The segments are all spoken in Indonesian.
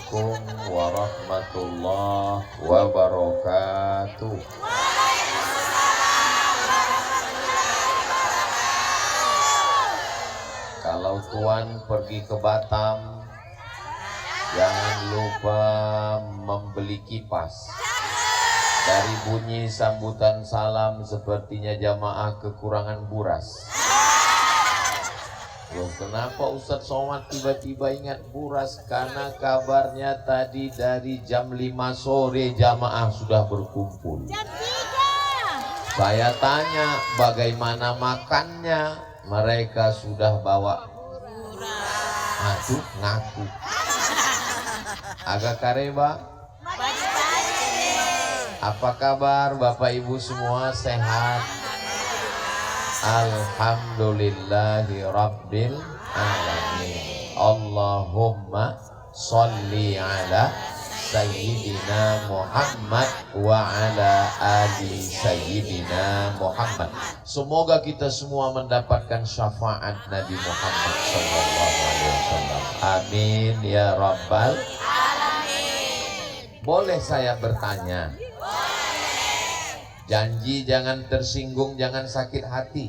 Assalamualaikum warahmatullahi wabarakatuh. Kalau tuan pergi ke Batam, jangan lupa membeli kipas. Dari bunyi sambutan salam sepertinya jamaah kekurangan buras. Loh, kenapa Ustadz Somad tiba-tiba ingat buras? Karena kabarnya tadi dari jam 5 sore jamaah sudah berkumpul. Jam 3. Saya tanya bagaimana makannya, mereka sudah bawa buras. Aduh, ngaku. Agak kareba. Apa kabar Bapak Ibu semua, sehat? Alhamdulillahi Rabbil Alamin. Allahumma sholli ala Sayyidina Muhammad wa ala ali Sayyidina Muhammad. Semoga kita semua mendapatkan syafaat Nabi Muhammad sallallahu alaihi wasallam. Amin ya rabbal alamin. Boleh saya bertanya? Janji jangan tersinggung, jangan sakit hati.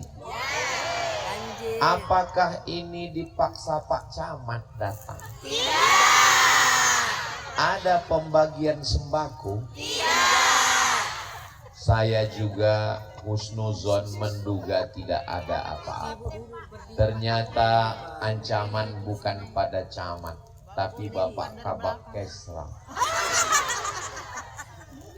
Apakah ini dipaksa Pak Camat datang? Tidak. Ada pembagian sembako? Tidak. Saya juga husnuzon menduga tidak ada apa-apa. Ternyata ancaman bukan pada camat, tapi Bapak Kabak Kesra.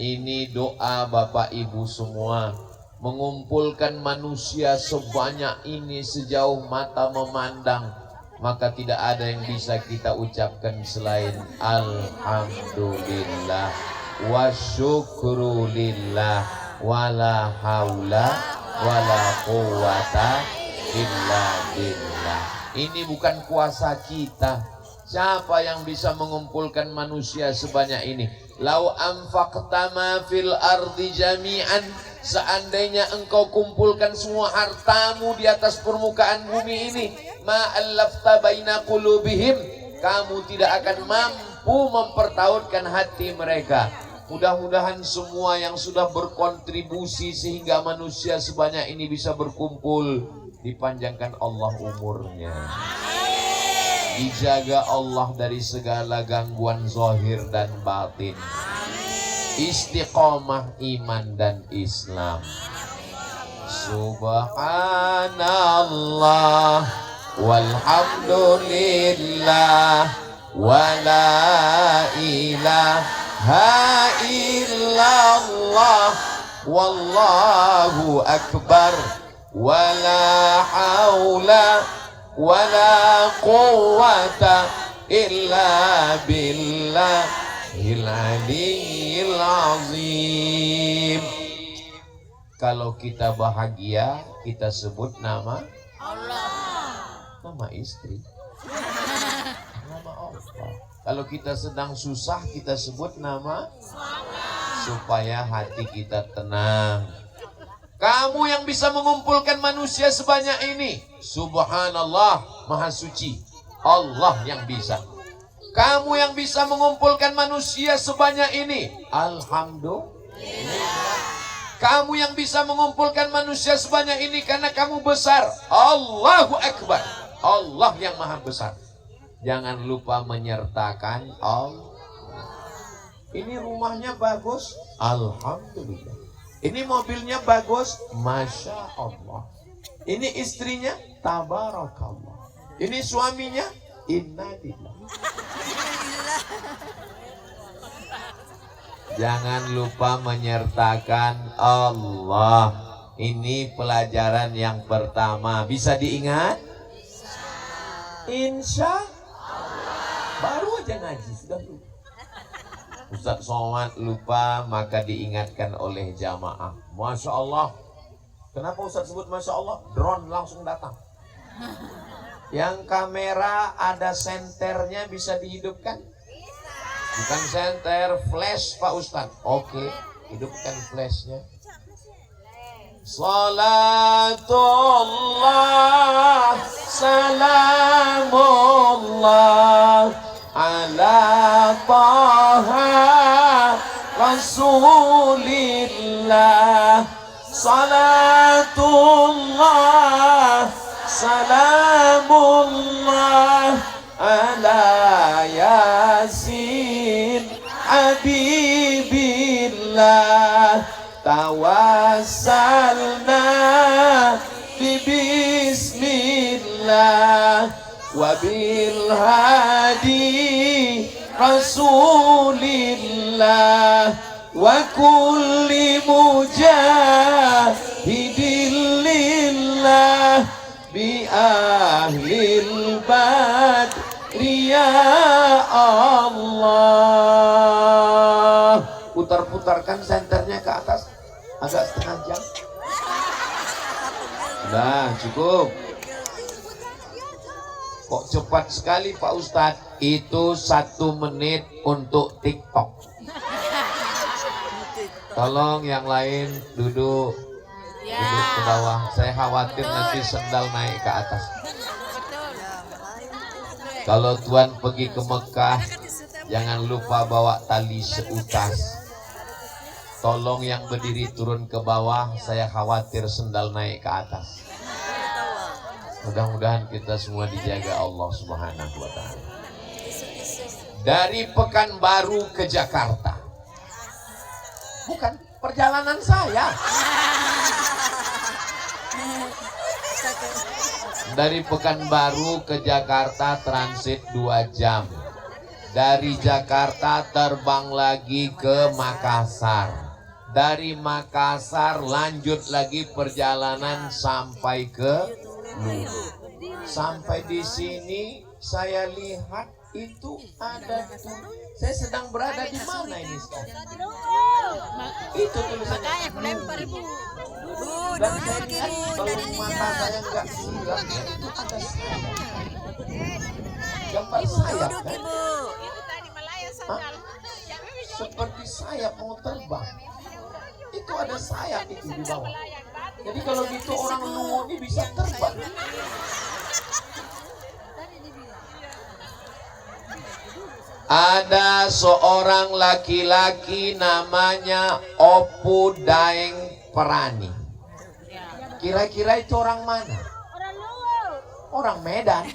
Ini doa Bapak Ibu semua, mengumpulkan manusia sebanyak ini sejauh mata memandang, maka tidak ada yang bisa kita ucapkan selain alhamdulillah wa syukrulillah wala haula wala quwata illa billah. Ini bukan kuasa kita. Siapa yang bisa mengumpulkan manusia sebanyak ini? Lau anfaqta ma fil ardi jami'an, seandainya engkau kumpulkan semua hartamu di atas permukaan bumi ini, ma allafta baina qulubihim, kamu tidak akan mampu mempertautkan hati mereka. Mudah-mudahan semua yang sudah berkontribusi sehingga manusia sebanyak ini bisa berkumpul, dipanjangkan Allah umurnya, dijaga Allah dari segala gangguan zahir dan batin, istiqomah iman dan Islam. Subhanallah walhamdulillah wala ilaha illallah wallahu akbar wala haula wala quwwata illa billahil aliyyil azim. Kalau kita bahagia, kita sebut nama Allah, nama istri, nama Allah. Kalau kita sedang susah, kita sebut nama supaya hati kita tenang. Kamu yang bisa mengumpulkan manusia sebanyak ini, subhanallah, maha suci, Allah yang bisa. Kamu yang bisa mengumpulkan manusia sebanyak ini, alhamdulillah. Kamu yang bisa mengumpulkan manusia sebanyak ini karena kamu besar, Allahu Akbar, Allah yang maha besar. Jangan lupa menyertakan Allah. Ini rumahnya bagus, alhamdulillah. Ini mobilnya bagus, masya Allah. Ini istrinya, tabarakallah. Ini suaminya, innalillah. Jangan lupa menyertakan Allah. Ini pelajaran yang pertama. Bisa diingat? Insya Allah. Baru aja ngaji, sudah lupa. Ustadz Somad lupa, maka diingatkan oleh jamaah. Masya Allah. Kenapa Ustadz sebut Masya Allah? Drone langsung datang. Yang kamera ada senternya, bisa dihidupkan? Bukan senter, flash Pak Ustadz. Oke, hidupkan flashnya. Salatullah, salamullah ala taha rasulillah salatullah salamullah ala yasin habibillah tawassalna bismillah wabil hadi rasulillah wa kulli mujahidin lillah bi ahlil badri ya Allah. Putar-putarkan senternya ke atas agak setengah jam. Sudah cukup. Kok cepat sekali Pak Ustadz? Itu 1 menit untuk TikTok. Tolong yang lain duduk ke bawah. Saya khawatir nanti sendal naik ke atas. Kalau Tuan pergi ke Mekah, jangan lupa bawa tali seutas. Tolong yang berdiri turun ke bawah, saya khawatir sendal naik ke atas. Mudah-mudahan kita semua dijaga Allah Subhanahu wa ta'ala. Dari Pekanbaru ke Jakarta. Bukan perjalanan saya. Dari Pekanbaru ke Jakarta transit 2 jam. Dari Jakarta terbang lagi ke Makassar. Dari Makassar lanjut lagi perjalanan sampai ke Luwu. Sampai di sini saya lihat itu ada tuh. Saya sedang berada di mana ini sekarang? Itu tulisannya. Makanya aku lempar ibu. Dan saya lihat kalau mata saya nggak silap ya, itu ada sayap. Gambar sayap kan? Hah? Seperti sayap mau terbang. Itu ada sayap itu di bawah. Jadi kalau gitu orang Luwu ini bisa terbang. Ada seorang laki-laki namanya Opu Daeng Perani. Kira-kira itu orang mana? Orang Luwu. Orang Medan.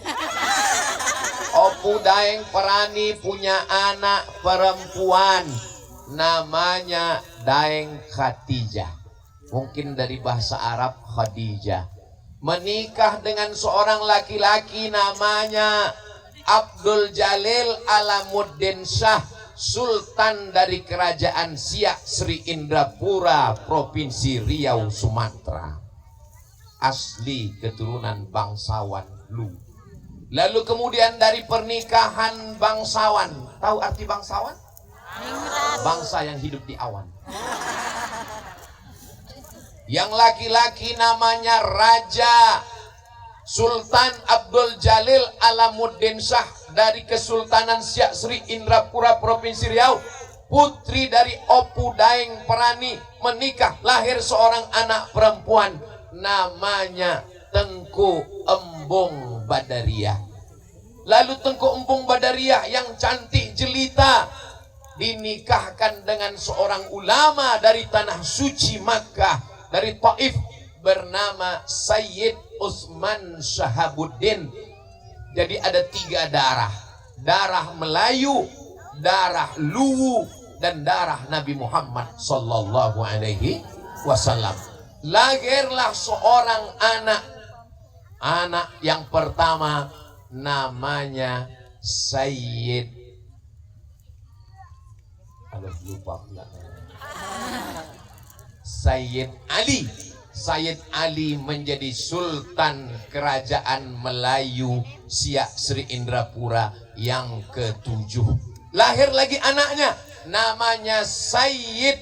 Opu Daeng Perani punya anak perempuan namanya Daeng Khatijah. Mungkin dari bahasa Arab Khadijah. Menikah dengan seorang laki-laki namanya Abdul Jalil Alamuddin Shah, Sultan dari Kerajaan Siak Sri Indrapura, Provinsi Riau, Sumatera. Asli keturunan bangsawan Luwu. Lalu kemudian dari pernikahan bangsawan, tahu arti bangsawan? Bangsa yang hidup di awan. Yang laki-laki namanya Raja Sultan Abdul Jalil Alamuddin Shah dari Kesultanan Siak Sri Indrapura, Provinsi Riau. Putri dari Opu Daeng Perani menikah, lahir seorang anak perempuan namanya Tengku Embung Badariah. Lalu Tengku Embung Badariah yang cantik jelita dinikahkan dengan seorang ulama dari tanah suci Makkah, dari Taif, bernama Sayyid Utsman Shahabuddin. Jadi ada 3 darah. Darah Melayu, darah Luwu, dan darah Nabi Muhammad sallallahu alaihi wasallam. Lahirlah seorang anak yang pertama namanya Sayyid, lupa enggak, Sayyid Ali. Sayyid Ali menjadi Sultan Kerajaan Melayu Siak Sri Indrapura yang ke-7. Lahir lagi anaknya namanya Sayyid.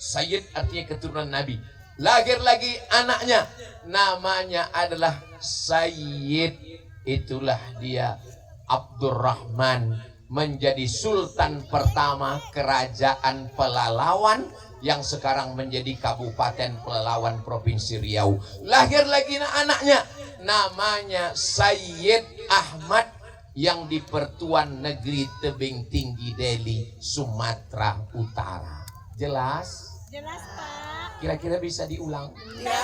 Sayyid artinya keturunan Nabi. Lahir lagi anaknya namanya adalah Sayyid. Itulah dia Abdurrahman, menjadi Sultan pertama Kerajaan Pelalawan yang sekarang menjadi Kabupaten Pelalawan, Provinsi Riau. Lahir lagi anaknya namanya Sayyid Ahmad yang di Pertuan Negeri Tebing Tinggi Deli, Sumatera Utara. Jelas? Jelas, Pak. Kira-kira bisa diulang? Ya.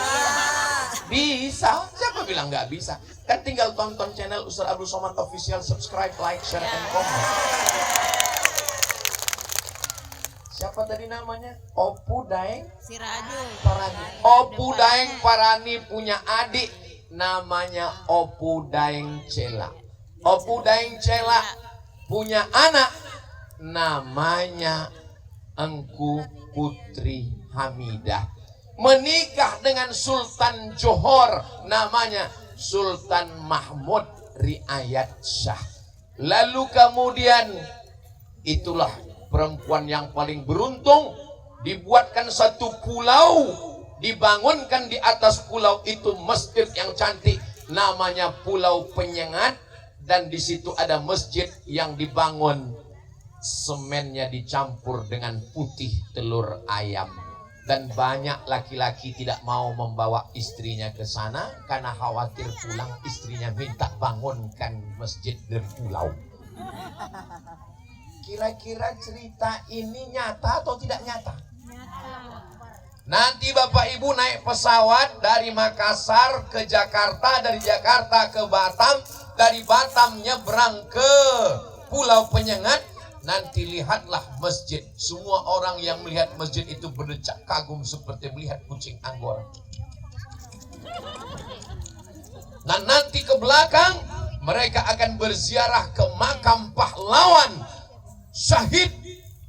Bisa. Siapa bilang nggak bisa? Kan tinggal tonton channel Ustaz Abdul Somad Official, subscribe, like, share, and comment. Siapa tadi namanya? Opu Daeng Siraju. Parani. Opu Daeng Parani punya adik namanya Opu Daeng Cela. Opu Daeng Cela punya anak namanya Engku Putri Hamidah. Menikah dengan Sultan Johor namanya Sultan Mahmud Riayat Shah. Lalu kemudian itulah perempuan yang paling beruntung, dibuatkan satu pulau, dibangunkan di atas pulau itu masjid yang cantik namanya Pulau Penyengat, dan di situ ada masjid yang dibangun semennya dicampur dengan putih telur ayam, dan banyak laki-laki tidak mau membawa istrinya ke sana karena khawatir pulang istrinya minta bangunkan masjid dan pulau. Kira-kira cerita ini nyata atau tidak nyata? Nanti Bapak Ibu naik pesawat dari Makassar ke Jakarta, dari Jakarta ke Batam, dari Batam nyebrang ke Pulau Penyengat. Nanti lihatlah masjid. Semua orang yang melihat masjid itu berdecak kagum seperti melihat kucing Anggora. Dan nanti ke belakang mereka akan berziarah ke makam pahlawan syahid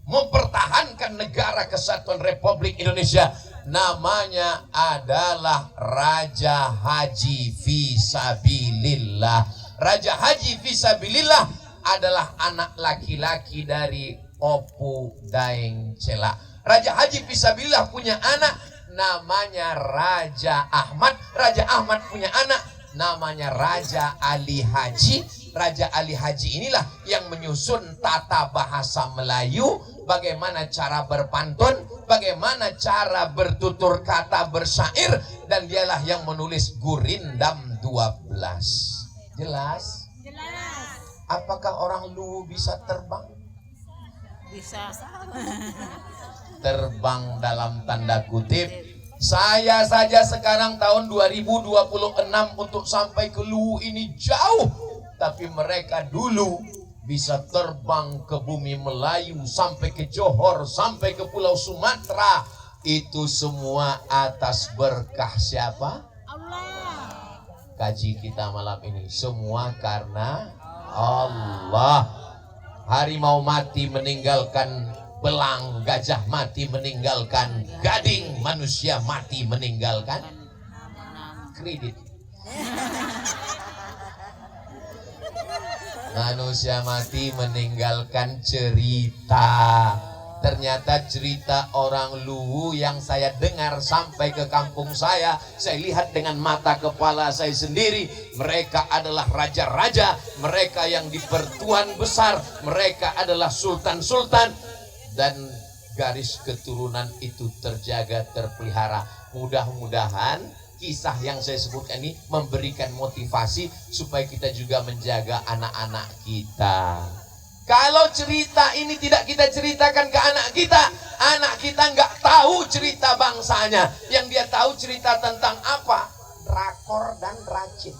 mempertahankan negara kesatuan Republik Indonesia. Namanya adalah Raja Haji Fisabilillah. Raja Haji Fisabilillah adalah anak laki-laki dari Opu Daeng Cela. Raja Haji Fisabilillah punya anak namanya Raja Ahmad. Raja Ahmad punya anak namanya Raja Ali Haji. Raja Ali Haji inilah yang menyusun tata bahasa Melayu, bagaimana cara berpantun, bagaimana cara bertutur kata bersyair, dan dialah yang menulis Gurindam 12. Jelas? Jelas. Apakah orang Luwu bisa terbang? Bisa. Terbang dalam tanda kutip. Saya saja sekarang tahun 2026 untuk sampai ke Luwu ini jauh. Tapi mereka dulu bisa terbang ke bumi Melayu, sampai ke Johor, sampai ke Pulau Sumatera. Itu semua atas berkah siapa? Allah. Kaji kita malam ini semua karena Allah. Harimau mati meninggalkan belang, gajah mati meninggalkan gading, manusia mati meninggalkan kredit. Manusia mati meninggalkan cerita. Ternyata cerita orang Luwu yang saya dengar sampai ke kampung saya lihat dengan mata kepala saya sendiri. Mereka adalah raja-raja, mereka yang di Pertuan besar, mereka adalah sultan-sultan, dan garis keturunan itu terjaga, terpelihara. Mudah-mudahan kisah yang saya sebutkan ini memberikan motivasi supaya kita juga menjaga anak-anak kita. Kalau cerita ini tidak kita ceritakan ke anak kita nggak tahu cerita bangsanya. Yang dia tahu cerita tentang apa? Drakor dan racun.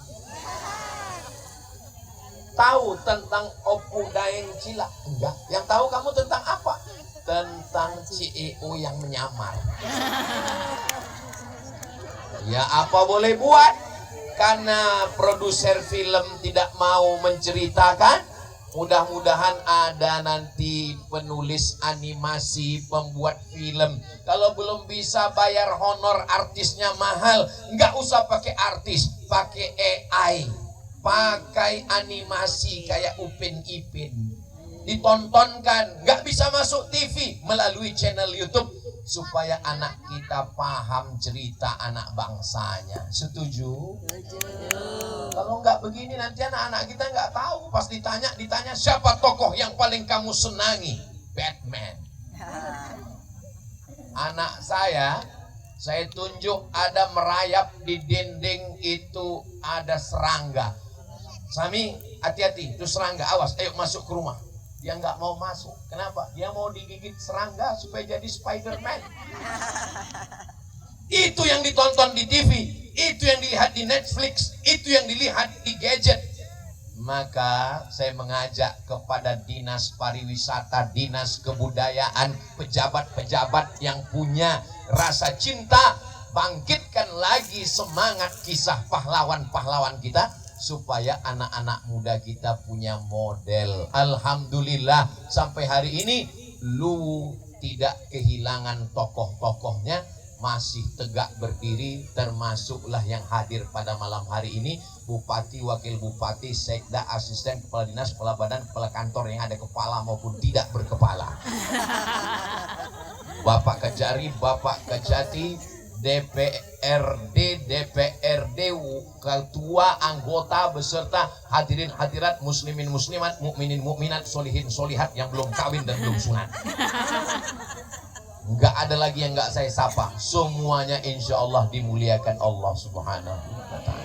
Tahu tentang Opu Daeng Cela? Enggak. Yang tahu kamu tentang apa? Tentang CEO yang menyamar. Ya apa boleh buat, karena produser film tidak mau menceritakan. Mudah-mudahan ada nanti penulis animasi, pembuat film. Kalau belum bisa bayar honor artisnya mahal, nggak usah pakai artis, pakai AI, pakai animasi kayak Upin Ipin. Ditontonkan, nggak bisa masuk TV, melalui channel YouTube, supaya anak kita paham cerita anak bangsanya. Setuju? Kalau nggak begini nanti anak-anak kita nggak tahu. Pas ditanya siapa tokoh yang paling kamu senangi? Batman. Anak saya tunjuk ada merayap di dinding itu ada serangga. Sami, hati-hati, itu serangga, awas, ayo masuk ke rumah. Dia nggak mau masuk. Kenapa? Dia mau digigit serangga supaya jadi Spider-Man. Itu yang ditonton di TV, itu yang dilihat di Netflix, itu yang dilihat di gadget. Maka saya mengajak kepada dinas pariwisata, dinas kebudayaan, pejabat-pejabat yang punya rasa cinta, bangkitkan lagi semangat kisah pahlawan-pahlawan kita, supaya anak-anak muda kita punya model. Alhamdulillah sampai hari ini lu tidak kehilangan tokoh-tokohnya, masih tegak berdiri, termasuklah yang hadir pada malam hari ini, bupati, wakil bupati, sekda, asisten, kepala dinas, kepala badan, kepala kantor yang ada kepala maupun tidak berkepala. Bapak Kejari, Bapak Kejati, DPRD, ketua, anggota, beserta hadirin hadirat, muslimin muslimat, mukminin mukminat, solihin solihat yang belum kawin dan belum sunat. Enggak ada lagi yang enggak saya sapa. Semuanya insya Allah dimuliakan Allah Subhanahu wa ta'ala.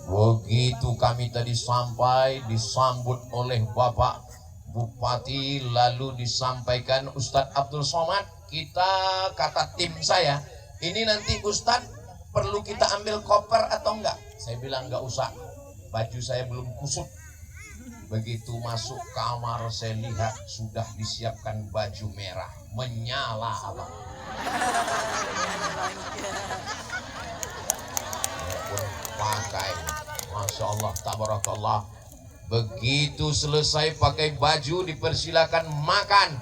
Begitu kami tadi sampai, disambut oleh Bapak Bupati, lalu disampaikan Ustadz Abdul Somad. Kita, kata tim saya, ini nanti Ustadz perlu kita ambil koper atau enggak? Saya bilang enggak usah, baju saya belum kusut. Begitu masuk kamar saya lihat sudah disiapkan baju merah, menyala abang. Pun pakai, Masya Allah, tabarakallah. Begitu selesai pakai baju, dipersilakan makan.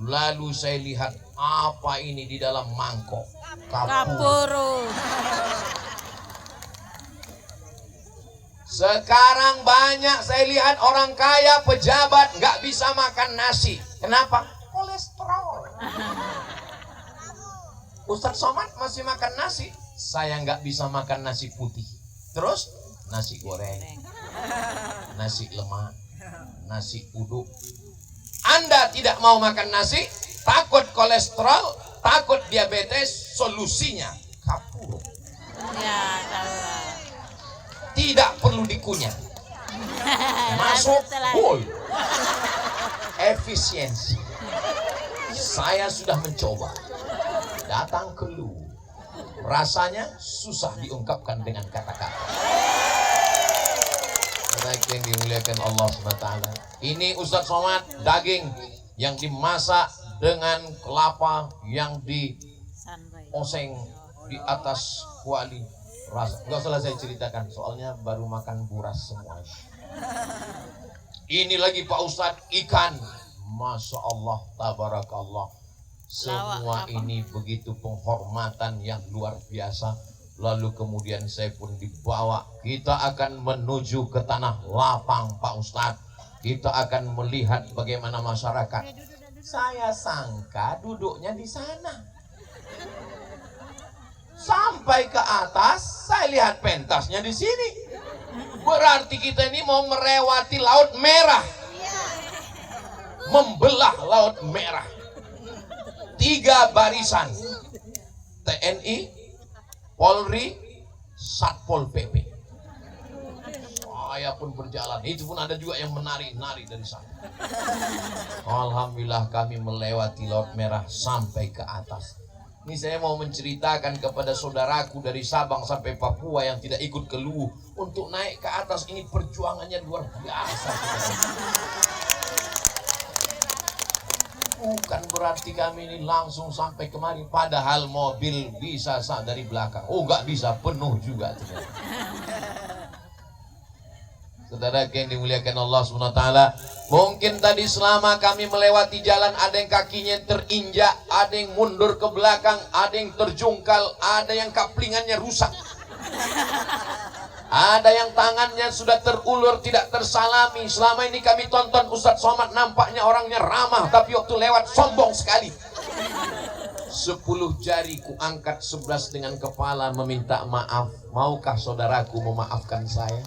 Lalu saya lihat apa ini di dalam mangkok? Kapur. Sekarang banyak saya lihat orang kaya, pejabat nggak bisa makan nasi. Kenapa? Kolesterol. Ustadz Somad masih makan nasi, saya nggak bisa makan nasi putih. Terus nasi goreng, nasi lemak, nasi uduk. Anda tidak mau makan nasi, takut kolesterol, takut diabetes, solusinya kapur. Ya, tidak perlu dikunyah, masuk full, efisiensi. Saya sudah mencoba, datang ke lu, rasanya susah diungkapkan dengan kata-kata. Baik yang dimuliakan Allah SWT. Ini Ustadz Somad, daging yang dimasak dengan kelapa yang dioseng di atas kuali. Nggak usah saya ceritakan, soalnya baru makan buras semua. Ini lagi Pak Ustadz, ikan, Masya Allah, tabarakallah. Semua ini begitu penghormatan yang luar biasa. Lalu kemudian saya pun dibawa, kita akan menuju ke tanah lapang Pak Ustadz. Kita akan melihat bagaimana masyarakat. Saya sangka duduknya di sana. Sampai ke atas, saya lihat pentasnya di sini. Berarti kita ini mau melewati Laut Merah, membelah Laut Merah. 3 barisan, TNI, Polri, Satpol PP. Saya pun berjalan, itu pun ada juga yang menari-nari dari sana. Alhamdulillah kami melewati Laut Merah sampai ke atas. Ini saya mau menceritakan kepada saudaraku dari Sabang sampai Papua yang tidak ikut ke Luwu, untuk naik ke atas ini perjuangannya luar biasa. Bukan berarti kami ini langsung sampai kemari, padahal mobil bisa dari belakang. Oh, nggak bisa, penuh juga. Saudara yang dimuliakan Allah SWT, mungkin tadi selama kami melewati jalan ada yang kakinya terinjak, ada yang mundur ke belakang, ada yang terjungkal, ada yang kaplingannya rusak, ada yang tangannya sudah terulur, tidak tersalami. Selama ini kami tonton Ustadz Somad, nampaknya orangnya ramah, tapi waktu lewat sombong sekali. 10 jari ku angkat, 11 dengan kepala meminta maaf. Maukah saudaraku memaafkan saya?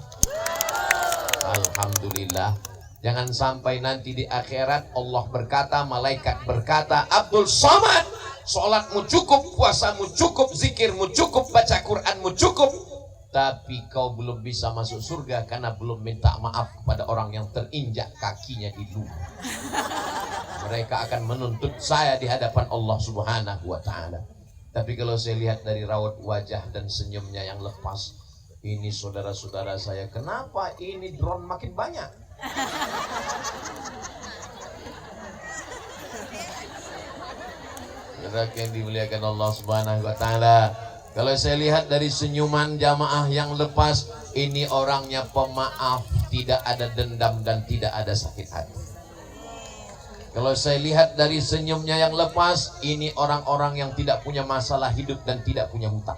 Alhamdulillah. Jangan sampai nanti di akhirat Allah berkata, malaikat berkata, Abdul Somad, sholatmu cukup, puasamu cukup, zikirmu cukup, baca Quranmu cukup, tapi kau belum bisa masuk surga karena belum minta maaf kepada orang yang terinjak kakinya di lumah. Mereka akan menuntut saya di hadapan Allah Subhanahu wa Ta'ala. Tapi kalau saya lihat dari raut wajah dan senyumnya yang lepas, ini saudara-saudara saya, kenapa ini drone makin banyak? Saudara yang dimuliakan Allah Subhanahu wa Ta'ala, kalau saya lihat dari senyuman jamaah yang lepas, ini orangnya pemaaf, tidak ada dendam dan tidak ada sakit hati. Kalau saya lihat dari senyumnya yang lepas, ini orang-orang yang tidak punya masalah hidup dan tidak punya hutang.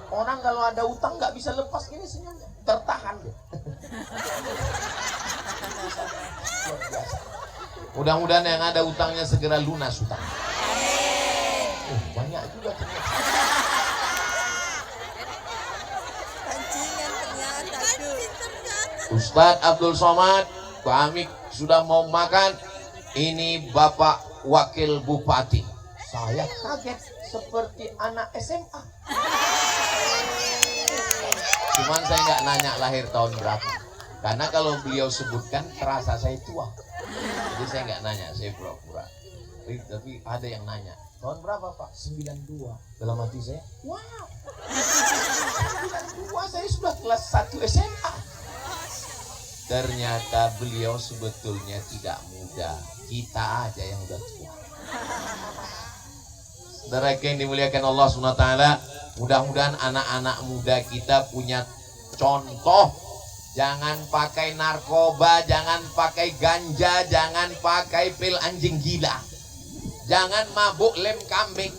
Orang kalau ada hutang nggak bisa lepas ini senyumnya, tertahan deh. Mudah-mudahan yang ada hutangnya segera lunas hutang. Banyak juga ternyata. Ustadz Abdul Somad, kami sudah mau makan. Ini Bapak Wakil Bupati. Saya kaget seperti anak SMA. Cuman saya nggak nanya lahir tahun berapa, karena kalau beliau sebutkan terasa saya tua. Jadi saya nggak nanya, saya pura-pura. Tapi ada yang nanya, tahun berapa Pak? 92. Dalam hati saya, wow, 92 saya sudah kelas 1 SMA. Ternyata beliau sebetulnya tidak muda, kita aja yang udah tua. Saudara yang dimuliakan Allah SWT, mudah-mudahan anak-anak muda kita punya contoh. Jangan pakai narkoba, jangan pakai ganja, jangan pakai pil anjing gila, jangan mabuk lem kambing,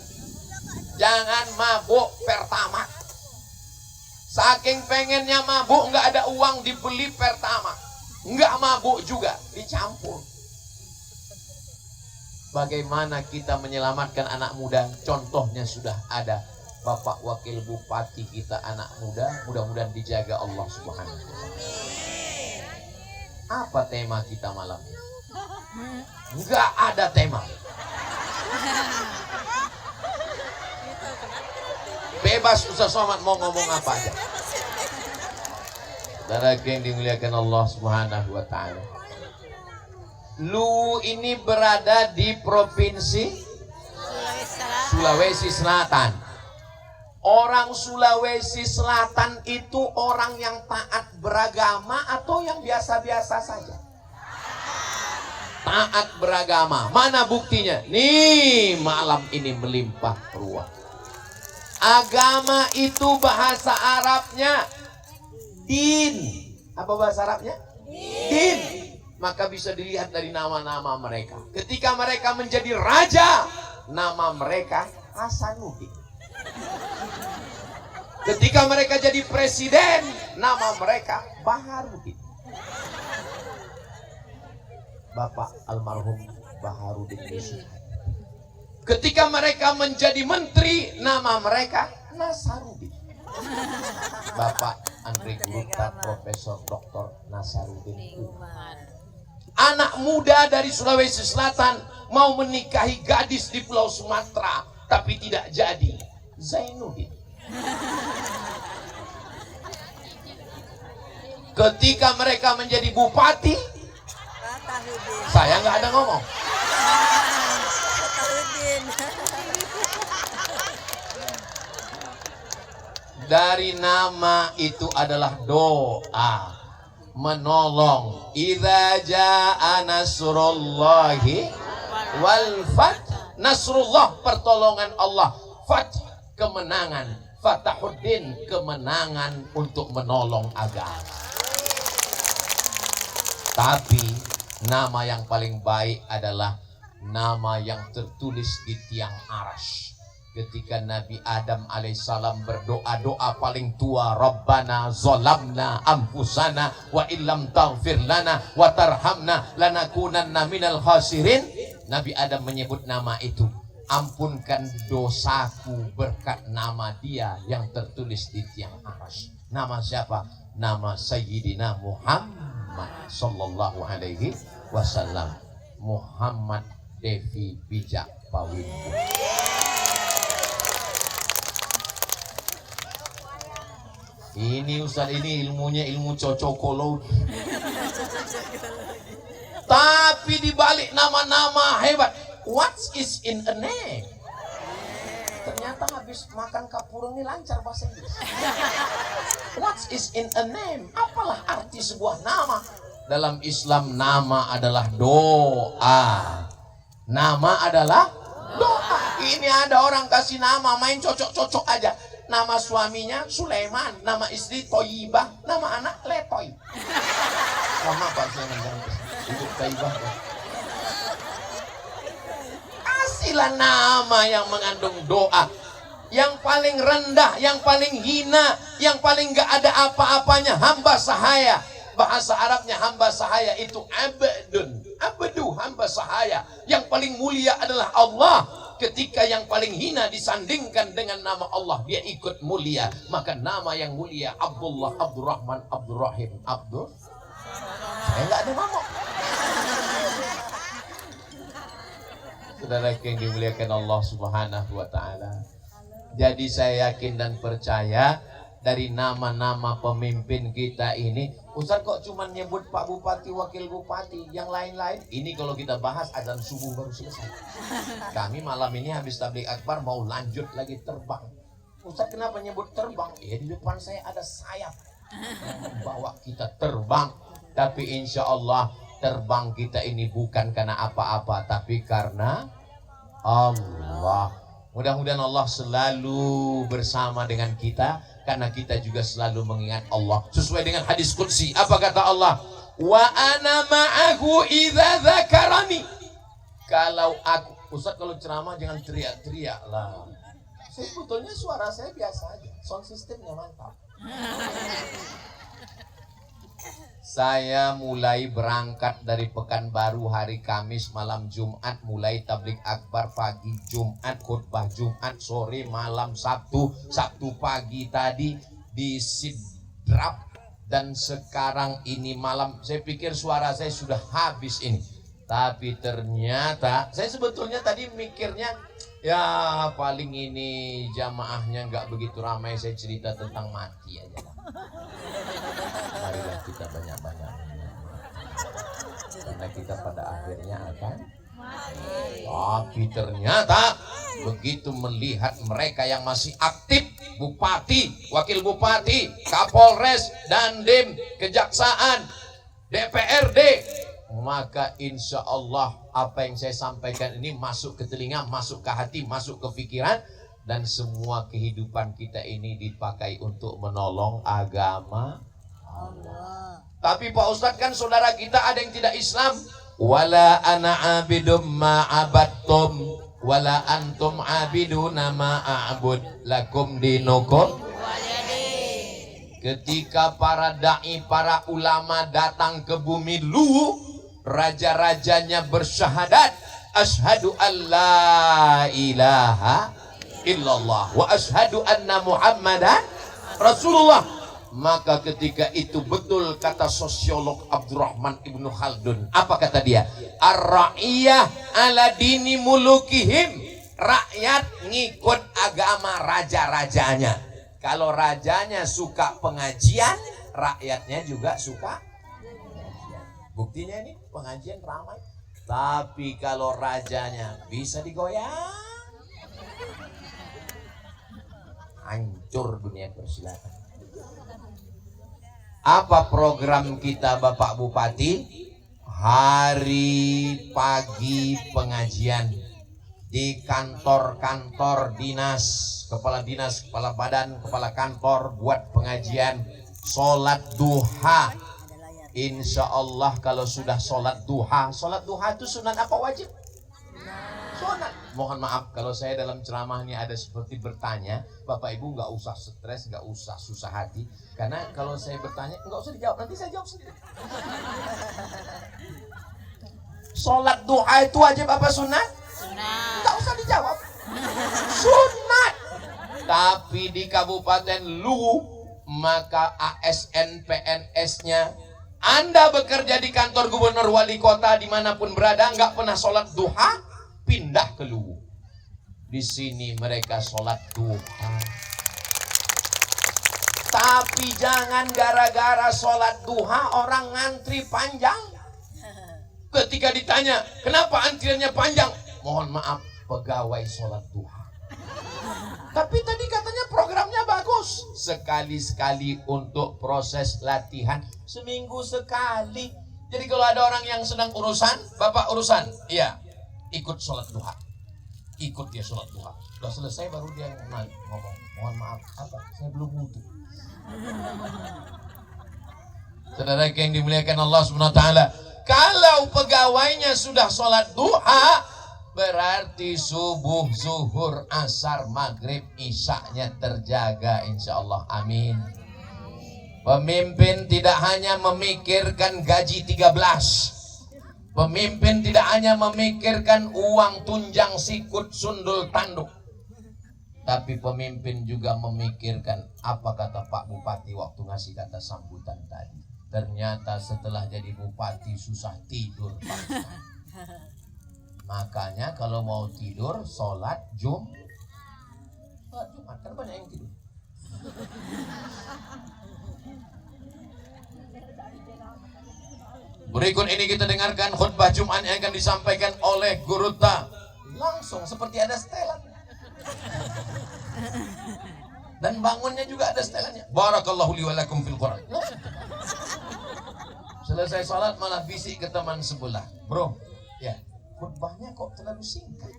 jangan mabuk Pertamax. Saking pengennya mabuk, nggak ada uang dibeli Pertamax, nggak mabuk juga, dicampur. Bagaimana kita menyelamatkan anak muda? Contohnya sudah ada. Bapak Wakil Bupati kita anak muda, mudah-mudahan dijaga Allah Subhanahu wa Ta'ala. Apa tema kita malam ini? Nggak ada tema. Bebas Ustaz Somad mau ngomong apa aja. Saudara yang dimuliakan Allah Subhanahu wa Ta'ala. Lu ini berada di provinsi Sulawesi Selatan. Orang Sulawesi Selatan itu orang yang taat beragama atau yang biasa-biasa saja? Taat beragama. Mana buktinya? Nih, malam ini melimpah ruah. Agama itu bahasa Arabnya din. Apa bahasa Arabnya? Din. Maka bisa dilihat dari nama-nama mereka. Ketika mereka menjadi raja, nama mereka Hasanuddin. Ketika mereka jadi presiden, nama mereka Baharudin. Bapak almarhum Baharudin Yusuf. Ketika mereka menjadi menteri, nama mereka Nasaruddin. Bapak Andri Gurita, Profesor Dr. Nasaruddin Umar. Anak muda dari Sulawesi Selatan mau menikahi gadis di Pulau Sumatera, tapi tidak jadi. Zainuddin. Ketika mereka menjadi bupati, saya nggak ada ngomong. Dari nama itu adalah doa, menolong. Idza jaa nasrullahi wal fath. Nasrullah, pertolongan Allah. Fath, kemenangan. Fatahuddin, kemenangan untuk menolong agama. Tapi nama yang paling baik adalah nama yang tertulis di tiang arash. Ketika Nabi Adam alaihissalam berdoa-doa paling tua, Rabbana zolamna anfusana wa illam taghfir lana wa tarhamna lanakunanna minal khasirin. Nabi Adam menyebut nama itu. Ampunkan dosaku berkat nama dia yang tertulis di tiang arash. Nama siapa? Nama Sayyidina Muhammad sallallahu alaihi wasallam. Muhammad Devi Bijak Pawindu. Ini Ustaz, ini ilmunya ilmu cocokologi. Tapi dibalik nama-nama hebat, what is in a name? Ternyata habis makan kapurung ini lancar bahasa Inggris. What is in a name? Apalah arti sebuah nama? Dalam Islam nama adalah doa. Nama adalah doa. Ini ada orang kasih nama main cocok-cocok aja. Nama suaminya Sulaiman, nama istri Toyibah, nama anak Letoy. Sama Pak saya Ibu Toyibah. Kasihlah nama yang mengandung doa. Yang paling rendah, yang paling hina, yang paling gak ada apa-apanya, hamba sahaya. Bahasa Arabnya hamba sahaya itu abdun. Abdu, hamba sahaya. Yang paling mulia adalah Allah. Ketika yang paling hina disandingkan dengan nama Allah, dia ikut mulia. Maka nama yang mulia Abdullah, Abdurrahman, Abdurrahim, Abdul. Saya nggak ada ngomong. Saudara yang dimuliakan Allah Subhanahu wa Ta'ala. Jadi saya yakin dan percaya dari nama-nama pemimpin kita ini, Ustaz kok cuma nyebut Pak Bupati, Wakil Bupati, yang lain-lain? Ini kalau kita bahas azan subuh baru selesai. Kami malam ini habis tabligh akbar mau lanjut lagi terbang. Ustaz kenapa nyebut terbang? Ya di depan saya ada sayap membawa kita terbang. Tapi insya Allah terbang kita ini bukan karena apa-apa, tapi karena Allah. Mudah-mudahan Allah selalu bersama dengan kita, karena kita juga selalu mengingat Allah. Sesuai dengan hadis qudsi, apa kata Allah? Wa ana ma'ahu idza dzakarani. Kalau aku, Ustaz kalau ceramah jangan teriak-teriak lah. Sebetulnya suara saya biasa aja, sound systemnya mantap. Saya mulai berangkat dari Pekanbaru hari Kamis, malam Jumat mulai tabligh akbar, pagi Jumat khutbah Jumat, sore malam Sabtu, Sabtu pagi tadi di Sidrap, dan sekarang ini malam. Saya pikir suara saya sudah habis ini, tapi ternyata saya sebetulnya tadi mikirnya ya paling ini jamaahnya nggak begitu ramai, saya cerita tentang mati aja. Marilah kita banyak-banyak, karena kita pada akhirnya akan mati. Tapi ternyata begitu melihat mereka yang masih aktif, bupati, wakil bupati, kapolres, dandim, kejaksaan, DPRD, maka insya Allah apa yang saya sampaikan ini masuk ke telinga, masuk ke hati, masuk ke pikiran. Dan semua kehidupan kita ini dipakai untuk menolong agama Allah. Tapi Pak Ustadz kan saudara kita ada yang tidak Islam. Wala ana abidum ma'abattum wala antum abiduna ma'abud lakum dinukum. Ketika para da'i, para ulama datang ke bumi Lu, raja-rajanya bersyahadat, asyhadu an la ilaha illallah wa asyhadu anna Muhammadan Rasulullah. Maka ketika itu betul kata sosiolog Abdurrahman Ibnu Khaldun. Apa kata dia? Ar-ra'iyah ala dini mulukihim. Rakyat ngikut agama raja-rajanya. Kalau rajanya suka pengajian, rakyatnya juga suka pengajian. Buktinya ini pengajian ramai. Tapi kalau rajanya bisa digoyang, hancur dunia persilatan. Apa program kita Bapak Bupati? Hari pagi pengajian di kantor-kantor dinas, kepala badan, kepala kantor buat pengajian, sholat duha. Insya Allah kalau sudah sholat duha itu sunat apa wajib? Sunat. Mohon maaf kalau saya dalam ceramah ini ada seperti bertanya, Bapak Ibu nggak usah stres, nggak usah susah hati, karena kalau saya bertanya nggak usah dijawab, nanti saya jawab sendiri. Sholat duha itu wajib apa sunat? Sunat. Nggak usah dijawab. Sunat. Tapi di Kabupaten Luwu, maka ASN PNS-nya, Anda bekerja di kantor gubernur wali kota dimanapun berada, nggak pernah sholat duha, pindah ke Luwu. Di sini mereka sholat duha. Tapi jangan gara-gara sholat duha orang ngantri panjang. Ketika ditanya, kenapa antriannya panjang? Mohon maaf, pegawai sholat duha. Tapi tadi katanya programnya bagus. Sekali-sekali untuk proses latihan, seminggu sekali. Jadi kalau ada orang yang sedang urusan, bapak urusan, iya, ikut sholat duha. Ikut dia sholat duha. Sudah selesai baru dia ngomong, mohon maaf, apa? Saya belum wudhu. Saudara yang dimuliakan Allah Subhanahu wa taala, kalau pegawainya sudah sholat duha, berarti subuh, zuhur, asar, maghrib, isya-nya terjaga insyaallah. Amin. Pemimpin tidak hanya memikirkan gaji 13. Pemimpin tidak hanya memikirkan uang tunjang sikut sundul tanduk. Tapi pemimpin juga memikirkan apa kata Pak Bupati waktu ngasih kata sambutan tadi. Ternyata setelah jadi bupati susah tidur Pak Ustaz. Makanya kalau mau tidur sholat Jumat kan banyak yang tidur. Berikut ini kita dengarkan khutbah Jumat yang akan disampaikan oleh Guru Ta. Langsung seperti ada setelan. Dan bangunnya juga ada setelannya. Barakallahu li wa lakum fil Quran. Selesai salat malah bisik ke teman sebelah. Bro, ya, khutbahnya kok terlalu singkat.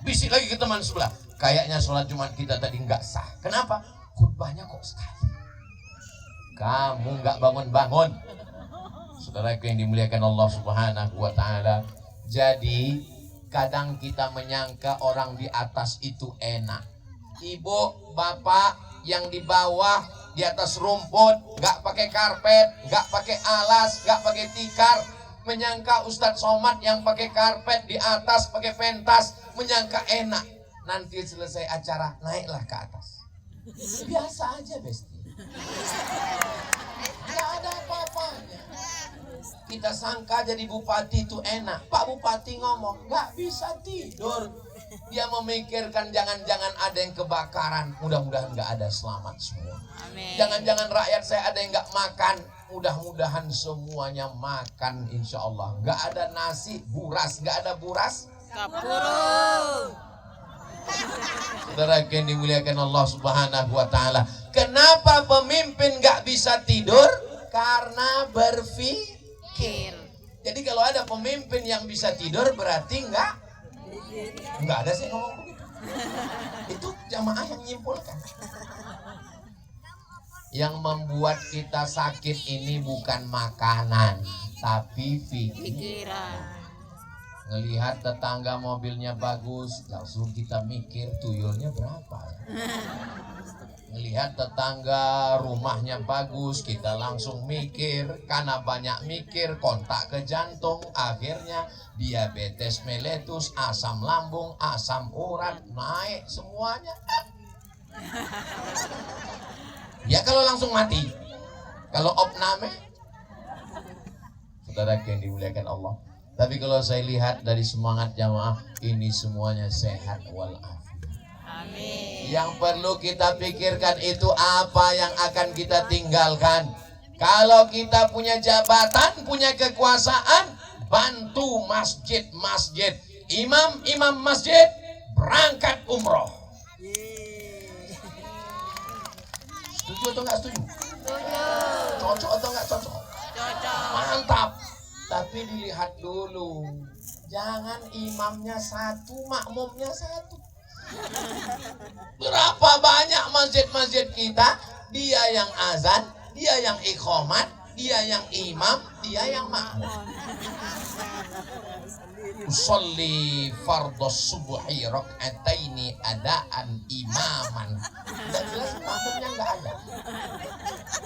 Bisik lagi ke teman sebelah. Kayaknya salat Jumat kita tadi nggak sah. Kenapa? Khutbahnya kok sekali. Kamu nggak bangun-bangun. Saudaraku yang dimuliakan Allah Subhanahu wa taala. Jadi kadang kita menyangka orang di atas itu enak. Ibu, bapak yang di bawah di atas rumput, nggak pakai karpet, nggak pakai alas, nggak pakai tikar, menyangka Ustadz Somad yang pakai karpet di atas, pakai pentas, menyangka enak. Nanti selesai acara naiklah ke atas. Biasa aja besti. Nggak ada apa-apanya. Kita sangka jadi bupati itu enak. Pak Bupati ngomong nggak bisa tidur. Dia memikirkan jangan-jangan ada yang kebakaran. Mudah-mudahan nggak ada, selamat semua. Jangan-jangan rakyat saya ada yang nggak makan. Mudah-mudahan semuanya makan insya Allah. Nggak ada nasi, buras. Nggak ada buras, kapuru. Saudara yang dimuliakan Allah Subhanahu wa taala. Kenapa pemimpin nggak bisa tidur? Karena berpikir. Jadi kalau ada pemimpin yang bisa tidur berarti nggak ada sih ngomong begitu. Itu jamaah yang nyimpulkan. Yang membuat kita sakit ini bukan makanan, tapi pikiran. Ngelihat tetangga mobilnya bagus, langsung kita mikir tuyulnya berapa ya? Ngelihat tetangga rumahnya bagus, kita langsung mikir. Karena banyak mikir, kontak ke jantung, akhirnya diabetes meletus, asam lambung, asam urat naik semuanya. Ya kalau langsung mati. Kalau opname, saudara yang dimuliakan Allah. Tapi kalau saya lihat dari semangat jamaah, ini semuanya sehat walafiat. Amin. Yang perlu kita pikirkan itu apa yang akan kita tinggalkan. Kalau kita punya jabatan, punya kekuasaan, bantu masjid-masjid. Imam masjid berangkat umroh. Setuju atau nggak setuju? Setuju. Cocok atau nggak cocok? Cocok. Mantap. Tapi dilihat dulu, jangan imamnya satu, makmumnya satu. Berapa banyak masjid-masjid kita, dia yang azan, dia yang iqamat, dia yang imam, dia yang makmum. Usolli fardhos subuhi rak'ataini adaan imaman. Tidak jelas makmumnya nggak ada.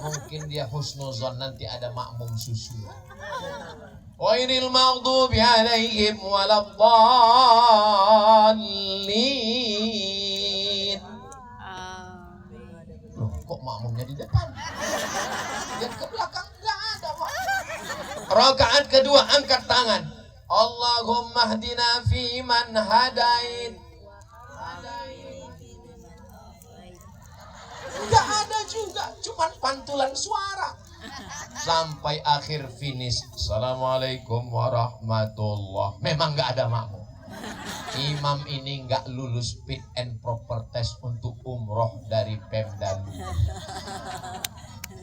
Mungkin dia husnuzon, nanti ada makmum susulan. Ghairil maghdubi alaihim waladdallin. Loh, kok makmumnya di depan? Yang ke belakang nggak ada makmum. Rakaat kedua angkat tangan. Allahumma hdina fi man hadait. Nggak ada juga, cuman pantulan suara. Sampai akhir finish, Assalamualaikum warahmatullah. Memang nggak ada makmum. Imam ini nggak lulus fit and proper test untuk umroh dari Pemda.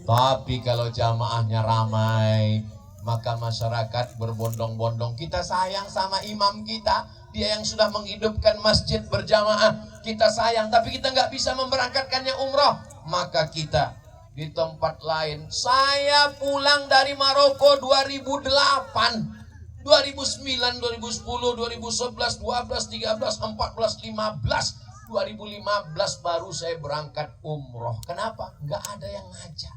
Tapi kalau jamaahnya ramai, maka masyarakat berbondong-bondong. Kita sayang sama imam kita, dia yang sudah menghidupkan masjid berjamaah. Kita sayang, tapi kita nggak bisa memberangkatkannya umroh. Maka kita di tempat lain. Saya pulang dari Maroko 2008, 2009, 2010, 2011, 12, 13, 14, 15, 2015 baru saya berangkat umroh. Kenapa? Nggak ada yang ngajak.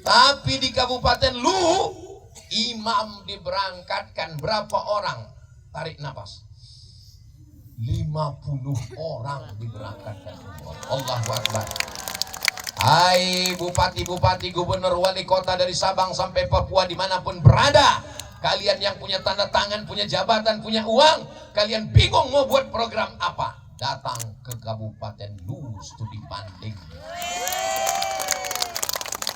Tapi di Kabupaten Luwu, imam diberangkatkan berapa orang? Tarik nafas. 50 orang diberangkatkan. Allahu Akbar. Hai bupati-bupati, gubernur, wali kota dari Sabang sampai Papua, dimanapun berada, kalian yang punya tanda tangan, punya jabatan, punya uang, kalian bingung mau buat program apa, datang ke Kabupaten Luwu studi banding.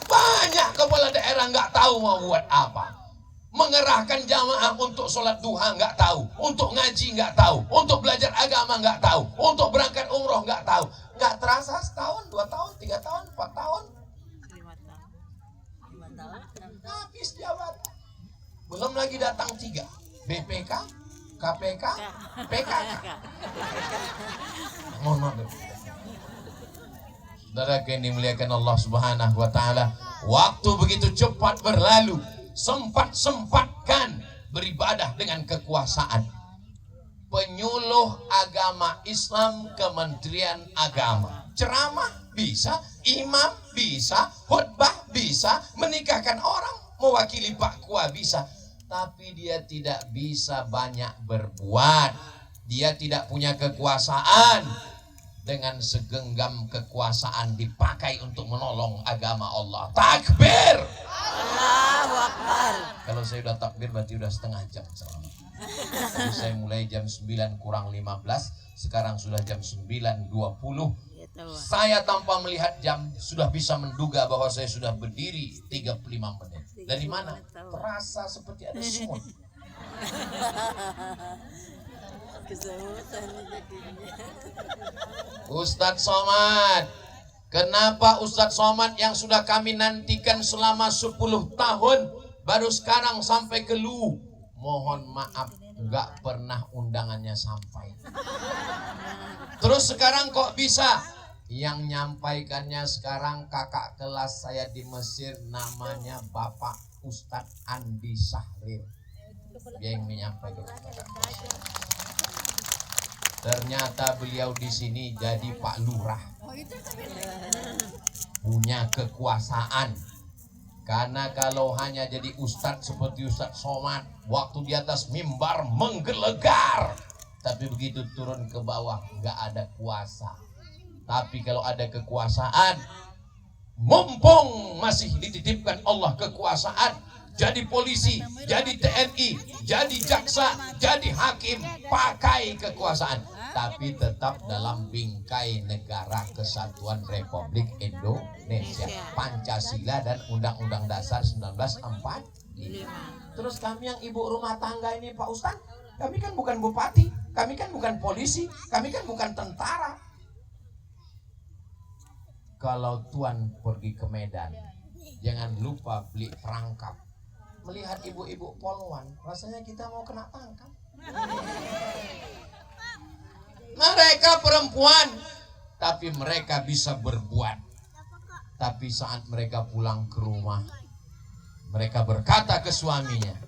Banyak kepala daerah nggak tahu mau buat apa. Mengerahkan jamaah untuk sholat duha nggak tahu, untuk ngaji nggak tahu, untuk belajar agama nggak tahu, untuk berangkat umroh nggak tahu. Nggak terasa setahun, 2 tahun, 3 tahun, 4 tahun. 5 tahun. Habis jabatan. Belum lagi datang 3. BPK, KPK, PKK. Mohon maaf. Saudara yang dimuliakan Allah Subhanahu wa taala, waktu begitu cepat berlalu. Sempat-sempatkan beribadah dengan kekuasaan. Penyuluh agama Islam, Kementerian Agama, ceramah bisa, imam bisa, khutbah bisa, menikahkan orang, mewakili Pak Kua bisa. Tapi dia tidak bisa banyak berbuat. Dia tidak punya kekuasaan. Dengan segenggam kekuasaan dipakai untuk menolong agama Allah. Takbir! Allahu Akbar. Kalau saya udah takbir berarti udah setengah jam. Jadi saya mulai jam 9 kurang 15, sekarang sudah jam 9.20. Saya tanpa melihat jam sudah bisa menduga bahwa saya sudah berdiri 35 menit. Dari mana? Terasa seperti ada semut. Ustadz Somad, kenapa Ustadz Somad yang sudah kami nantikan selama 10 tahun baru sekarang sampai ke Luwu? Mohon maaf, nggak pernah undangannya sampai. Terus sekarang kok bisa? Yang nyampaikannya sekarang kakak kelas saya di Mesir, namanya Bapak Ustadz Andi Sahrir. Dia yang menyampaikan. Ternyata beliau di sini jadi Pak Lurah, punya kekuasaan. Karena kalau hanya jadi ustadz seperti Ustadz Somad, waktu di atas mimbar menggelegar, tapi begitu turun ke bawah nggak ada kuasa. Tapi kalau ada kekuasaan, mumpung masih dititipkan Allah kekuasaan, jadi polisi, jadi TNI, jadi jaksa, jadi hakim, pakai kekuasaan. Tapi tetap dalam bingkai Negara Kesatuan Republik Indonesia, Pancasila dan Undang-Undang Dasar 1945. Terus kami yang ibu rumah tangga ini Pak Ustadz, kami kan bukan bupati, kami kan bukan polisi, kami kan bukan tentara. Kalau Tuan pergi ke Medan, jangan lupa beli perangkap. Melihat ibu-ibu polwan, rasanya kita mau kena tangkap. Mereka perempuan, tapi mereka bisa berbuat. Tapi saat mereka pulang ke rumah, mereka berkata ke suaminya,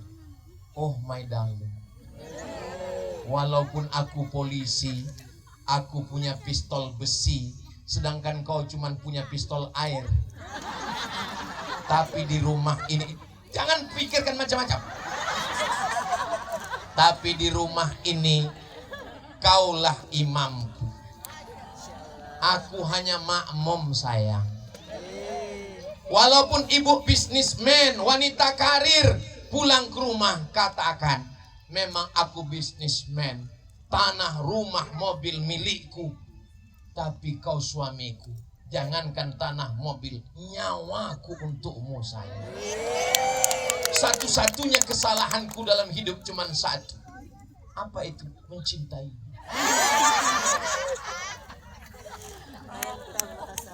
"Oh my darling, walaupun aku polisi, aku punya pistol besi, sedangkan kau cuma punya pistol air. Tapi di rumah ini," jangan pikirkan macam-macam. "Tapi di rumah ini kaulah imamku. Aku hanya makmum sayang. Walaupun ibu bisnismen, wanita karir, pulang ke rumah katakan, memang aku bisnismen, tanah, rumah, mobil milikku. Tapi kau suamiku, Jangankan tanah, mobil, nyawaku untukmu sayang. Satu-satunya kesalahanku dalam hidup cuma satu. Apa itu? Mencintai.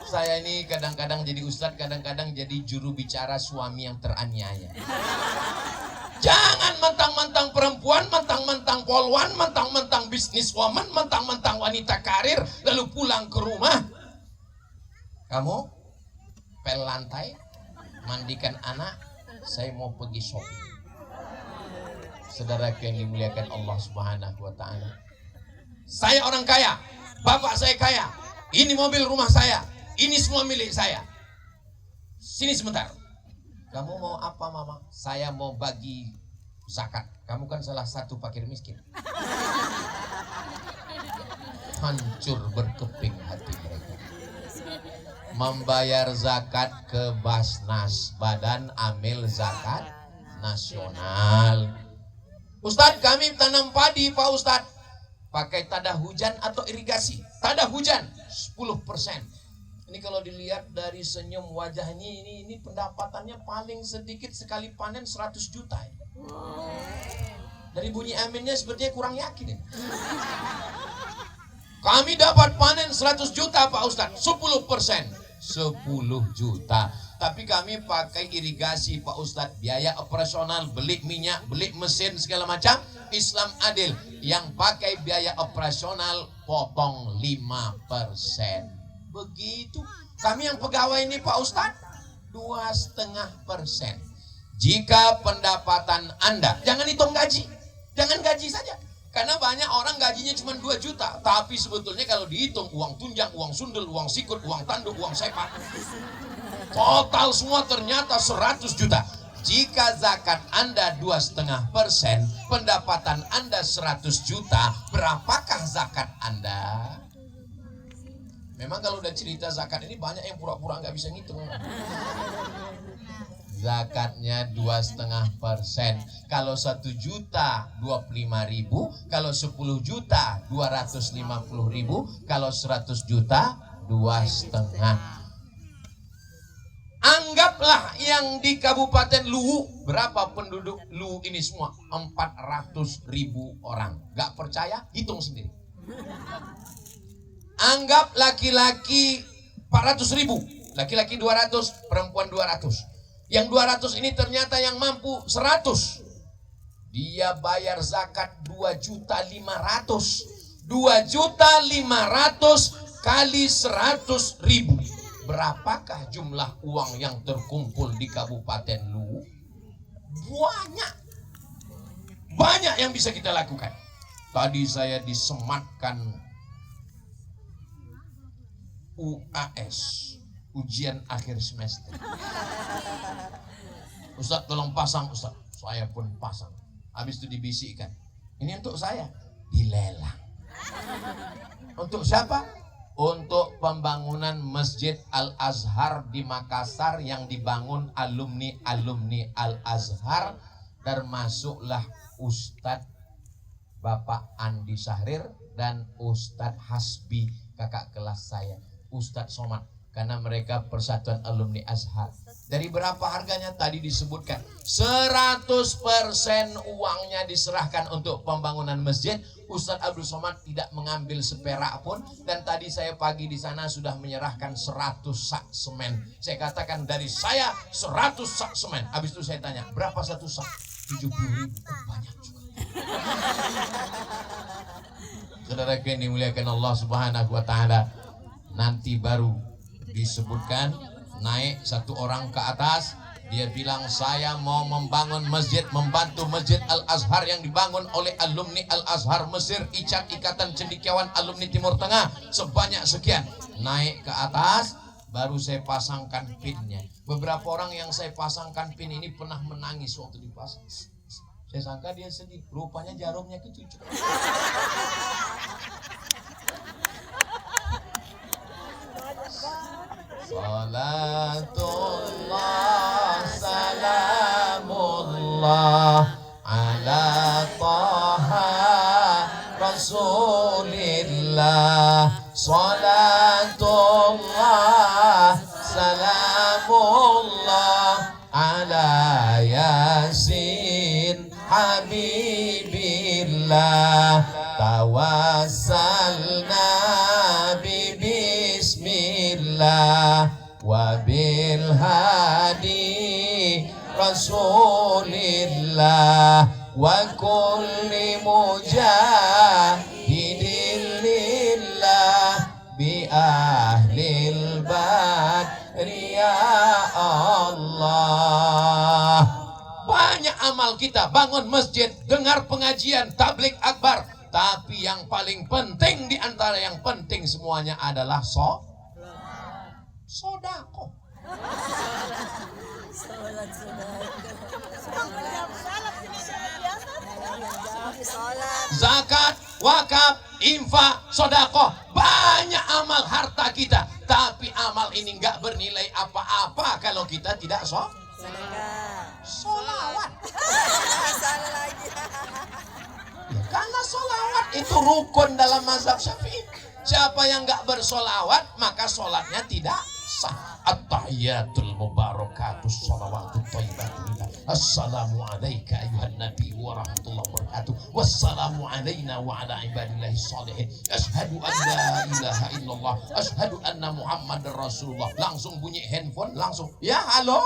Saya ini kadang-kadang jadi ustadz, kadang-kadang jadi juru bicara suami yang teraniaya. Jangan mentang-mentang perempuan, mentang-mentang polwan, mentang-mentang bisniswoman, mentang-mentang wanita karir, lalu pulang ke rumah. Kamu pel lantai, mandikan anak, saya mau pergi shopping. Saudara yang dimuliakan Allah Subhanahu wa ta'ala. Saya orang kaya, bapak saya kaya, ini mobil rumah saya, ini semua milik saya. Sini sebentar. Kamu mau apa mama? Saya mau bagi zakat. Kamu kan salah satu fakir miskin. Hancur berkeping hati mereka. Membayar zakat ke Basnas, Badan Amil Zakat Nasional. Ustadz, kami tanam padi Pak Ustadz. Pakai tada hujan atau irigasi? Tada hujan 10%. Ini kalau dilihat dari senyum wajah ini pendapatannya paling sedikit sekali panen 100 juta. Dari bunyi aminnya sepertinya kurang yakin. Kami dapat panen 100 juta Pak Ustadz, 10%. 10 juta. Tapi kami pakai irigasi Pak Ustadz, biaya operasional, beli minyak, beli mesin segala macam. Islam adil, yang pakai biaya operasional potong 5%. Begitu. Kami yang pegawai ini Pak Ustadz 2,5%. Jika pendapatan Anda, jangan hitung gaji, jangan gaji saja. Karena banyak orang gajinya cuma 2 juta. Tapi sebetulnya kalau dihitung uang tunjang, uang sundel, uang sikut, uang tanduk, uang sepak, total semua ternyata 100 juta. Jika zakat Anda 2,5%, pendapatan Anda 100 juta, berapakah zakat Anda? Memang kalau udah cerita zakat ini banyak yang pura-pura nggak bisa ngitung. Zakatnya 2,5%. Kalau 1 juta 25.000, kalau 10 juta 250.000, kalau 100 juta 2,5. Anggaplah yang di Kabupaten Luwu, berapa penduduk Luwu ini semua? 400.000 orang. Gak percaya? Hitung sendiri. Anggap laki-laki 400.000, laki-laki 200, perempuan 200. Yang 200 ini ternyata yang mampu 100. Dia bayar zakat 2.500.000. 2.500.000 kali 100.000. Berapakah jumlah uang yang terkumpul di Kabupaten Luwu? Banyak. Banyak yang bisa kita lakukan. Tadi saya disematkan UAS, ujian akhir semester. Ustadz tolong pasang Ustadz. Saya pun pasang. Habis itu dibisikkan, ini untuk saya, dilelang. Untuk siapa? Untuk pembangunan Masjid Al-Azhar di Makassar yang dibangun alumni Al-Azhar, termasuklah Ustadz Bapak Andi Syahrir dan Ustadz Hasbi, kakak kelas saya, Ustadz Somad, karena mereka persatuan alumni Azhar. Dari berapa harganya? Tadi disebutkan 100% uangnya diserahkan untuk pembangunan masjid. Ustadz Abdul Somad tidak mengambil seperak pun. Dan tadi saya pagi di sana sudah menyerahkan 100 sak semen. Saya katakan dari saya 100 sak semen. Habis itu saya tanya, berapa satu sak? 70.000. Oh, banyak juga. Saudara yang dimuliakan Allah Subhanahu wa ta'ala, nanti baru disebutkan naik satu orang ke atas, dia bilang saya mau membangun masjid, membantu Masjid Al-Azhar yang dibangun oleh alumni Al-Azhar Mesir, Ikatan Cendekiawan Alumni Timur Tengah sebanyak sekian. Naik ke atas baru saya pasangkan pinnya. Beberapa orang yang saya pasangkan pin ini pernah menangis waktu dipasang. Saya sangka dia sedih, rupanya jarumnya kecucuk. Salatullah salamullah ala taha rasulillah. Salatullah billah tawassalna bismillah wa bil hadi rasulillah wa kulli mujahidin lillah bi ahlil badri ya Allah. Banyak amal kita, bangun masjid, dengar pengajian, tabligh akbar, tapi yang paling penting di antara yang penting semuanya adalah sodako. Zakat, wakaf, infak, sodakoh, banyak amal harta kita, tapi amal ini nggak bernilai apa-apa kalau kita tidak solawat. Karena solawat itu rukun dalam mazhab Syafi'i. Siapa yang nggak bersolawat maka sholatnya tidak sah. At-tahiyatul mubarakatus salawatut thayyibatulillah. Assalamu alayka ayuhan nabi wa rahmatullahi wa barakatuh. Wassalamu alayna wa ala ibadillahi shalihin. Asyhadu an la ilaha illallah. Asyhadu anna Muhammadar Rasulullah. Langsung bunyi handphone, langsung. Ya halo.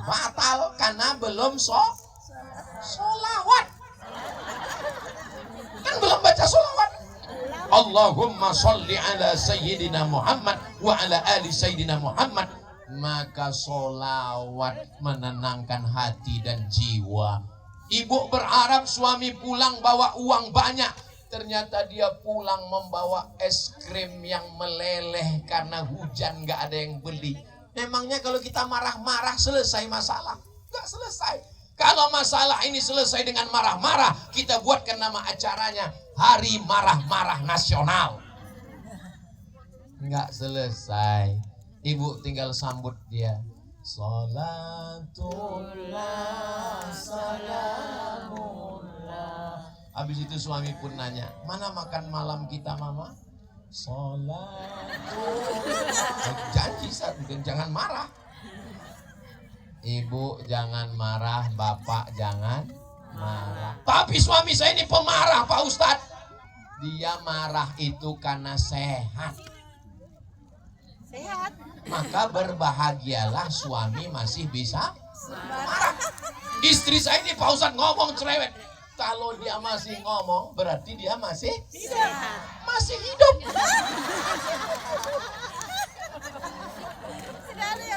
Batal karena belum solawat. Kan belum baca solawat. Allahumma sholli ala sayyidina Muhammad wa ala ali sayyidina Muhammad. Maka solawat menenangkan hati dan jiwa. Ibu berharap suami pulang bawa uang banyak, ternyata dia pulang membawa es krim yang meleleh karena hujan gak ada yang beli. Memangnya kalau kita marah-marah selesai masalah? Gak selesai. Kalau masalah ini selesai dengan marah-marah, kita buatkan nama acaranya Hari Marah-Marah Nasional. Enggak selesai. Ibu tinggal sambut dia. Salatullah salamullah. Habis itu suami pun nanya, mana makan malam kita mama? Salatullah. Janji jangan marah. Ibu jangan marah, bapak jangan marah. Tapi suami saya ini pemarah Pak Ustadz. Dia marah itu karena sehat. Sehat. Maka berbahagialah suami masih bisa marah. Istri saya ini Pak Ustadz ngomong cerewet. Kalau dia masih ngomong berarti dia masih hidup.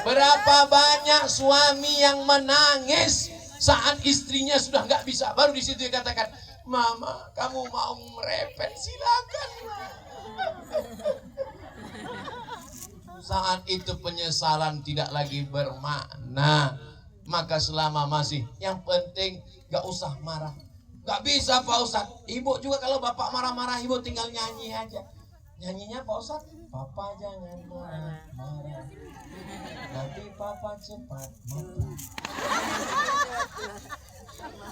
Berapa banyak suami yang menangis saat istrinya sudah nggak bisa, baru di situ dia katakan, mama kamu mau merepet silakan. Saat itu penyesalan tidak lagi bermakna. Maka selama masih, yang penting nggak usah marah. Nggak bisa Pak Ustadz. Ibu juga kalau bapak marah-marah, ibu tinggal nyanyi aja. Nyanyinya Pak Ustadz, papa jangan marah-marah, nanti papa cepat mati.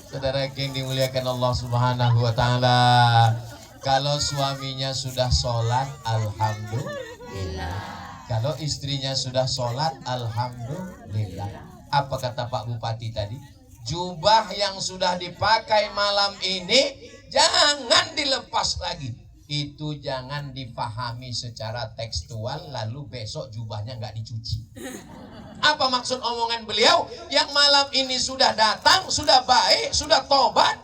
Saudara yang dimuliakan Allah Subhanahu wa Ta'ala, kalau suaminya sudah sholat, alhamdulillah. Kalau istrinya sudah sholat, alhamdulillah. Apa kata Pak Bupati tadi? Jubah yang sudah dipakai malam ini jangan dilepas lagi. Itu jangan dipahami secara tekstual lalu besok jubahnya nggak dicuci. Apa maksud omongan beliau? Yang malam ini sudah datang, sudah baik, sudah tobat,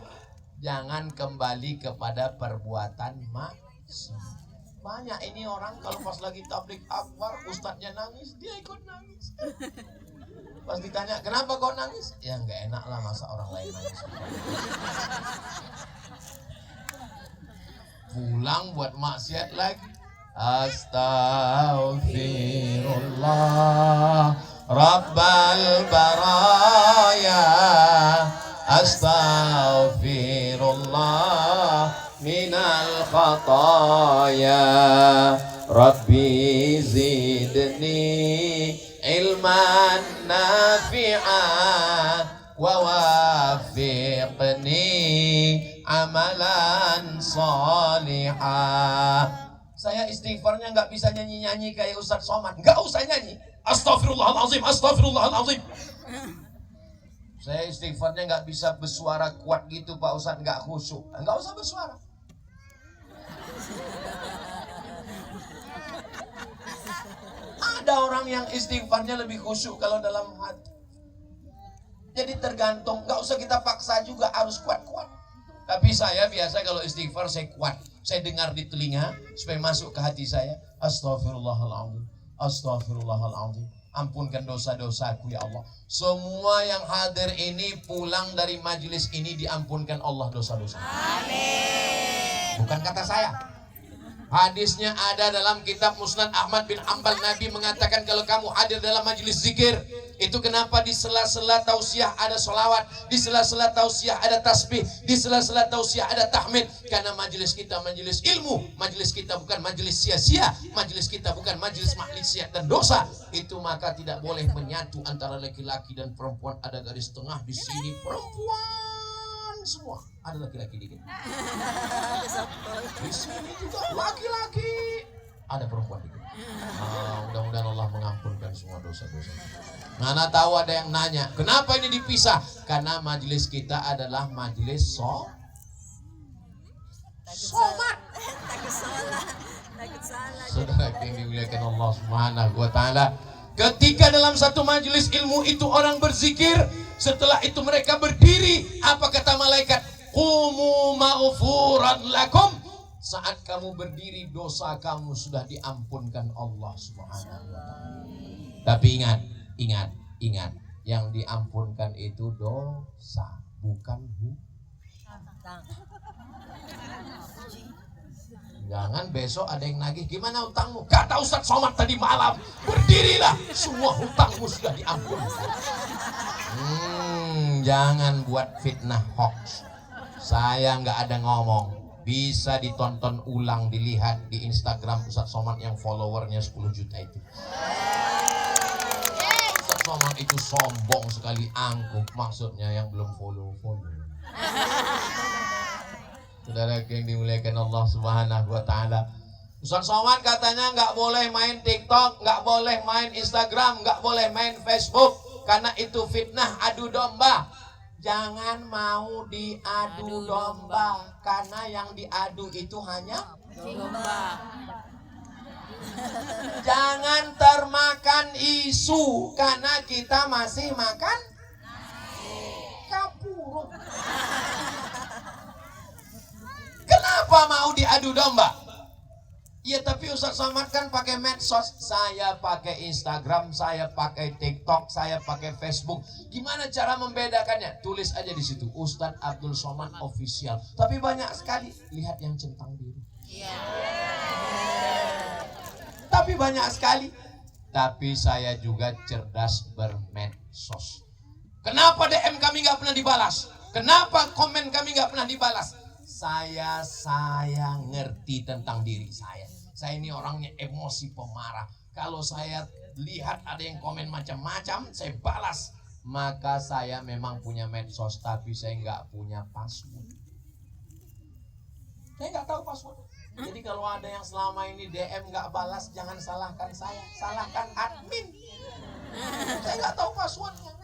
jangan kembali kepada perbuatan maksiat. Banyak ini orang kalau pas lagi tabligh akbar, ustadznya nangis, dia ikut nangis. Pas ditanya, kenapa kau nangis? Ya nggak enak lah masa orang lain nangis. Pulang buat maksiat lagi. Astaghfirullah Rabbal baraya. Astaghfirullah minal khataya. Rabbi zidni ilman nafi'an wa wafiqni amalan salihah. Saya istighfarnya nggak bisa nyanyi-nyanyi kayak Ustadz Somad. Nggak usah nyanyi. Astagfirullahaladzim, astagfirullahaladzim. Saya istighfarnya nggak bisa bersuara kuat gitu Pak Ustadz, nggak khusyuk. Nggak usah bersuara. Ada orang yang istighfarnya lebih khusyuk kalau dalam hati. Jadi tergantung, nggak usah kita paksa juga harus kuat-kuat. Tapi saya biasa kalau istighfar saya kuat. Saya dengar di telinga supaya masuk ke hati saya. Astaghfirullahaladzim, astaghfirullahaladzim. Ampunkan dosa-dosaku ya Allah. Semua yang hadir ini pulang dari majelis ini diampunkan Allah dosa-dosa. Amin. Bukan kata saya. Hadisnya ada dalam kitab Musnad Ahmad bin Hanbal. Nabi mengatakan kalau kamu hadir dalam majelis zikir, itu kenapa di sela-sela tausiah ada solawat, di sela-sela tausiah ada tasbih, di sela-sela tausiah ada tahmid. Karena majelis kita majelis ilmu, majelis kita bukan majelis sia-sia, majelis kita bukan majelis maksiat dan dosa. Itu maka tidak boleh menyatu antara laki-laki dan perempuan. Ada garis tengah di sini, perempuan semua, ada laki-laki dikit. Di sini juga laki-laki, ada perempuan dikit. Mudah-mudahan Allah mengampunkan semua dosa-dosa. Mana tahu ada yang nanya, kenapa ini dipisah? Karena majelis kita adalah majelis somat. Saudara yang dimuliakan Allah Subhanahu wa taala, ketika dalam satu majelis ilmu itu orang berzikir, setelah itu mereka berdiri, apa kata malaikat? Qumu maghfuran lakum. Saat kamu berdiri, dosa kamu sudah diampunkan Allah Subhanahu wa taala. Tapi ingat, yang diampunkan itu dosa, bukan hutang. Jangan besok ada yang nagih, gimana hutangmu? Kata Ustadz Somad tadi malam, berdirilah, semua hutangmu sudah diampunkan. Jangan buat fitnah hoax. Saya nggak ada ngomong. Bisa ditonton ulang, dilihat di Instagram Ustadz Somad yang followernya 10 juta itu. Ustadz Somad itu sombong sekali, angkuh, maksudnya yang belum follow. Saudara yang dimuliakan Allah Subhanahu wa taala, Ustadz Somad katanya nggak boleh main TikTok, nggak boleh main Instagram, nggak boleh main Facebook karena itu fitnah, adu domba. Jangan mau diadu domba, karena yang diadu itu hanya domba. Jangan termakan isu, karena kita masih makan kapur. Kenapa mau diadu domba? Ya tapi Ustadz Somad kan pakai medsos, saya pakai Instagram, saya pakai TikTok, saya pakai Facebook. Gimana cara membedakannya? Tulis aja di situ, Ustadz Abdul Somad Official. Tapi banyak sekali, lihat yang centang biru. Tapi banyak sekali. Tapi saya juga cerdas bermedsos. Kenapa DM kami nggak pernah dibalas? Kenapa komen kami nggak pernah dibalas? Saya ngerti tentang diri saya. Saya ini orangnya emosi pemarah. Kalau saya lihat ada yang komen macam-macam, saya balas. Maka saya memang punya medsos, tapi saya nggak punya password. Saya nggak tahu password. Jadi kalau ada yang selama ini DM nggak balas, jangan salahkan saya, salahkan admin. Saya nggak tahu passwordnya.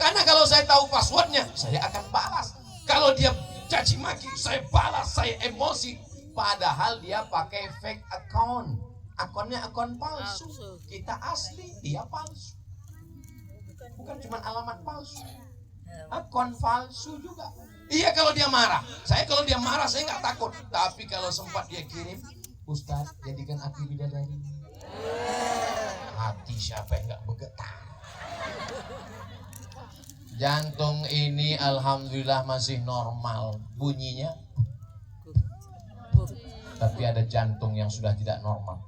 Karena kalau saya tahu passwordnya, saya akan balas. Kalau dia caci maki, saya balas, saya emosi. Padahal dia pakai fake account. Akunnya akun palsu. Kita asli, dia palsu. Bukan cuma alamat palsu, akun palsu juga. Iya kalau dia marah. Kalau dia marah saya nggak takut. Tapi kalau sempat dia kirim, Ustadz jadikan aku bidadari. Hati siapa yang nggak bergetar? Jantung ini alhamdulillah masih normal bunyinya. Tapi ada jantung yang sudah tidak normal.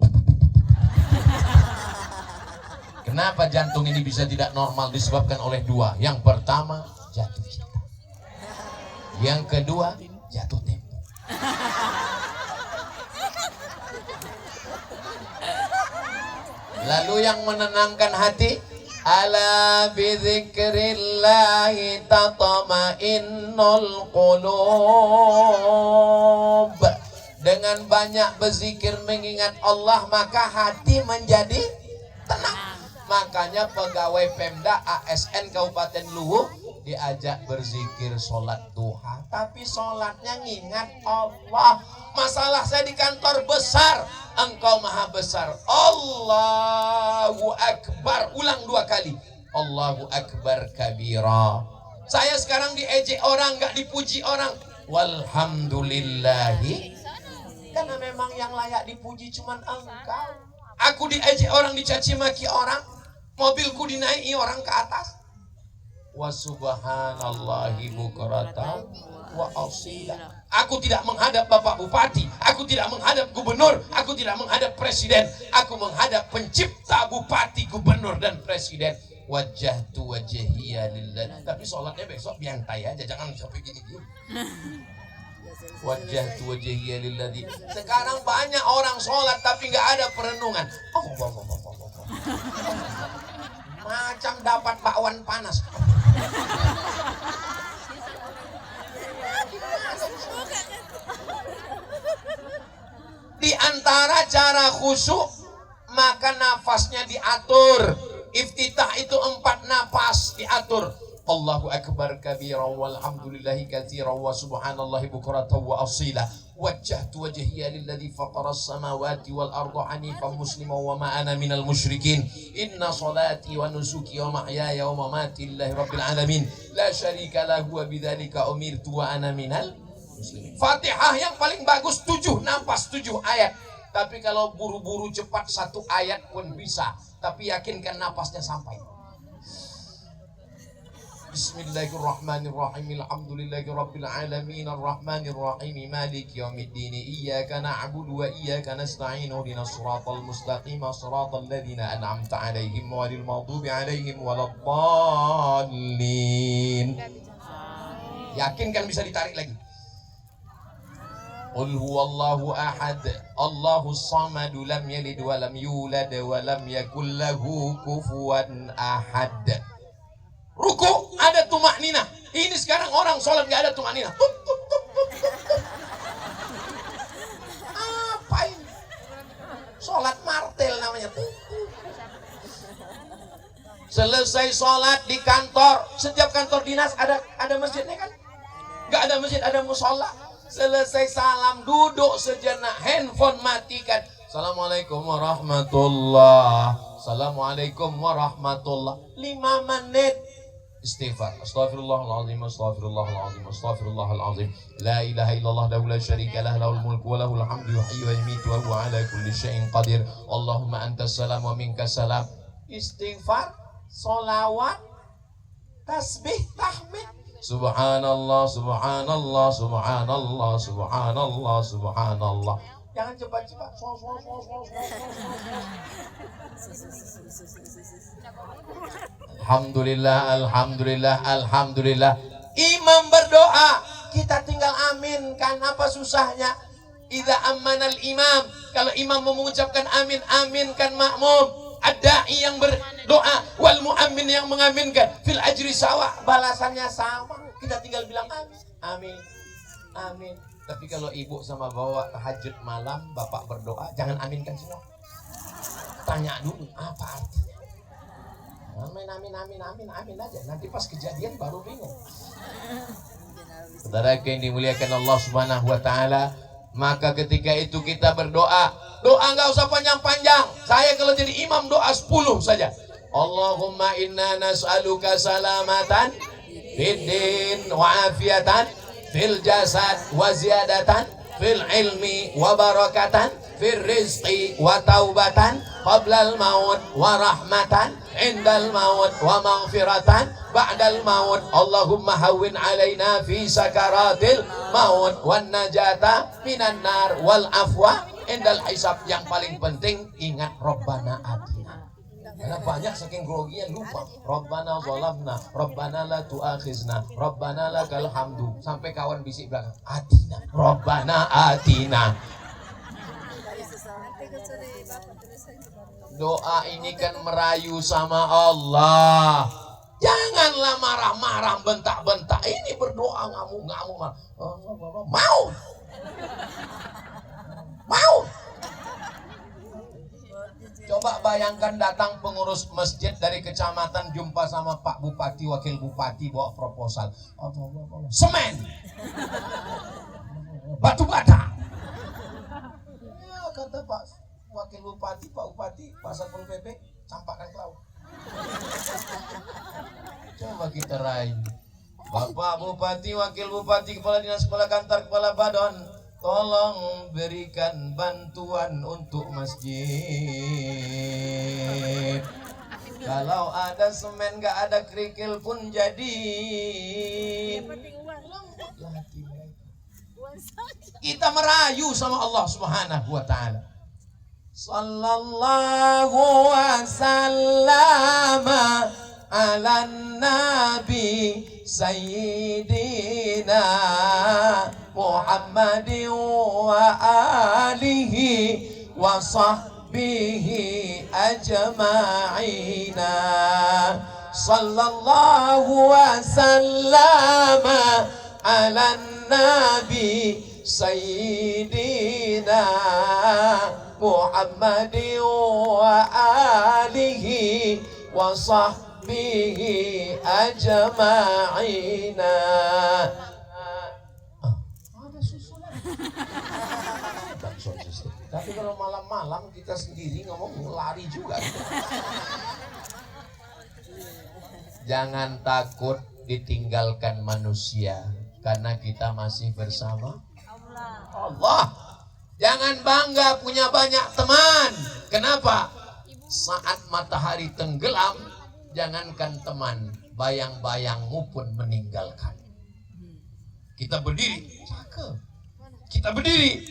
Kenapa jantung ini bisa tidak normal? Disebabkan oleh dua. Yang pertama, jatuh cinta. Yang kedua, jatuh tempo. Lalu yang menenangkan hati, ala bidzikrillahi tatma'innul qulub. Dengan banyak berzikir mengingat Allah, maka hati menjadi tenang. Makanya pegawai Pemda ASN Kabupaten Luwu diajak berzikir sholat duha, tapi sholatnya ngingat Allah. Masalah saya di kantor besar, Engkau maha besar. Allahu Akbar, ulang 2 kali. Allahu Akbar kabira. Saya sekarang diejek orang, gak dipuji orang. Walhamdulillahi, karena memang yang layak dipuji cuman Engkau. Aku diejek orang, dicaci maki orang, mobilku dinaiki orang ke atas. Wa subhanallahi bukratan wa asila. Aku tidak menghadap Bapak Bupati, aku tidak menghadap gubernur, aku tidak menghadap presiden, aku menghadap pencipta bupati, gubernur dan presiden. Wajjahtu wajhiya lillah. Tapi sholatnya besok biantai aja, jangan sampai gini-gini. Wajjahtu wajhiya lillah. Sekarang banyak orang sholat tapi nggak ada perenungan. Macam dapat bakwan panas. Di antara cara khusyuk, maka nafasnya diatur. Iftitah itu 4 nafas diatur. Allahu Akbar kabira walhamdulillahi katsira wa subhanallahi bukratan wa asila. Wajjahtu wajhiya lilladzi fataras samawati wal arda hanifan musliman wa ma ana minal musyrikin. Inna salati wa nusuki wa mahyaya wa mamati lillahi rabbil alamin. La syarika lahu wa bidzalika umirtu wa ana minal muslimin. Fatihah yang paling bagus 7 nafas 7 ayat. Tapi kalau buru-buru cepat 1 ayat pun bisa. Tapi yakinkan nafasnya sampai. Bismillahirrahmanirrahim. Alhamdulillahi rabbil alamin arrahmanir rahim maliki yaumiddin. Iyyaka na'budu wa iyyaka nasta'in. Ihdinas siratal mustaqim siratal ladzina an'amta 'alaihim ghairil maghdubi 'alaihim waladdallin. Yakinkan bisa ditarik lagi. Qul huwallahu ahad, Allahus samad, lam yalid wa lam yulad wa lam yakul lahu kufuwan ahad. Ruku ada tumakninah. Ini sekarang orang sholat gak ada tumakninah. Apa ini? Sholat martel namanya. Selesai sholat di kantor, setiap kantor dinas ada masjidnya kan? Gak ada masjid, ada musola. Selesai salam, duduk sejenak, handphone matikan. Assalamualaikum warahmatullah. Assalamualaikum warahmatullah. 5 menit istighfar. Astaghfirullahaladzim, astaghfirullahaladzim, astaghfirullahaladzim. La ilaha illallah lahu la syarika lah, lahul mulku wa lahul hamdu yuhyi wa yumiitu wa huwa ala kulli syai'in qadir. Allahumma antas salam wa minkas salam. Istighfar, sholawat, tasbih, tahmid. Subhanallah, subhanallah, subhanallah, subhanallah, subhanallah. Jangan cepat-cepat. Alhamdulillah, alhamdulillah, alhamdulillah. Imam berdoa, kita tinggal aminkan. Apa susahnya? Idza ammanal imam, kalau imam mengucapkan amin, aminkan makmum. Ad-da'i yang berdoa wal mu'ammin yang mengaminkan, fil ajri sawa, balasannya sama. Kita tinggal bilang amin, amin, amin. Tapi kalau ibu sama bawa tahajud malam, bapak berdoa, jangan aminkan semua. Tanya dulu apa artinya. Amin, amin, amin, amin, amin aja. Nanti pas kejadian baru bingung. Saudara yang dimuliakan Allah Subhanahu wa taala, maka ketika itu kita berdoa, doa nggak usah panjang-panjang. Saya kalau jadi imam doa 10 saja. Allahumma inna nas'aluka salamatan fid din wa afiatan fil jasad wa ziyadatan fil ilmi wa barakatan fil rizqi wa taubatan qablal maut wa rahmatan indal maut wa maghfiratan ba'dal maut. Allahumma hawwin alaina fi sakaratil maut wan najata minan nar wal afwa indal hisab. Yang paling penting ingat Rabbana atina. Karena banyak saking groginya lupa. Rabbana zalamna, Rabbana la tu'akhizna, Rabbana lakal hamdu. Sampai kawan bisik belakang, atina, Rabbana atina. Doa ini kan merayu sama Allah. Janganlah marah-marah, bentak-bentak. Ini berdoa ngamuk-ngamuk. Mau. Mau. Coba bayangkan. bayangkan datang pengurus masjid dari kecamatan jumpa sama Pak Bupati, Wakil Bupati bawa proposal. Semen. Batu bata. Ya kata Pak Wakil Bupati, Pak Bupati, Pak Satpol PP, campakkan ke laut. Coba kita raih. Bapak Bupati, Wakil Bupati, Kepala Dinas, Kepala Kantor, Kepala Badon, tolong berikan bantuan untuk masjid. Kalau ada semen gak ada kerikil pun jadi. Kita merayu sama Allah Subhanahu wa taala. Sallallahu wasallam ala nabi sayyidina Muhammadin wa alihi wa sahbihi ajma'ina. Sallallahu wasallam ala nabi sayyidina Muhammadin wa alihi wa sahbihi ajma'ina. Ada susulan. Tapi kalau malam-malam kita sendiri ngomong lari juga. Jangan takut ditinggalkan manusia karena kita masih bersama Allah. Jangan bangga punya banyak teman. Kenapa? Saat matahari tenggelam, jangankan teman, bayang-bayangmu pun meninggalkan. Kita berdiri, cakep. Kita berdiri,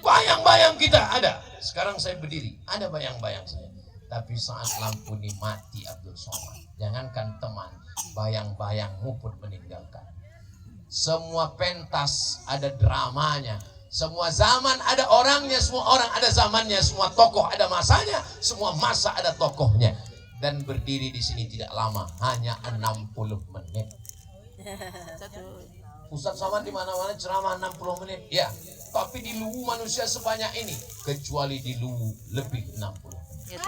bayang-bayang kita ada. Sekarang saya berdiri, ada bayang-bayang saya. Tapi saat lampu ini mati Abdul Somad, jangankan teman, bayang-bayangmu pun meninggalkan. Semua pentas ada dramanya. Semua zaman ada orangnya, semua orang ada zamannya, semua tokoh ada masanya, semua masa ada tokohnya. Dan berdiri di sini tidak lama, hanya 60 menit. Ustadz Somad di mana-mana ceramah 60 menit. Ya, tapi di Luwu manusia sebanyak ini, kecuali di Luwu lebih 60 menit.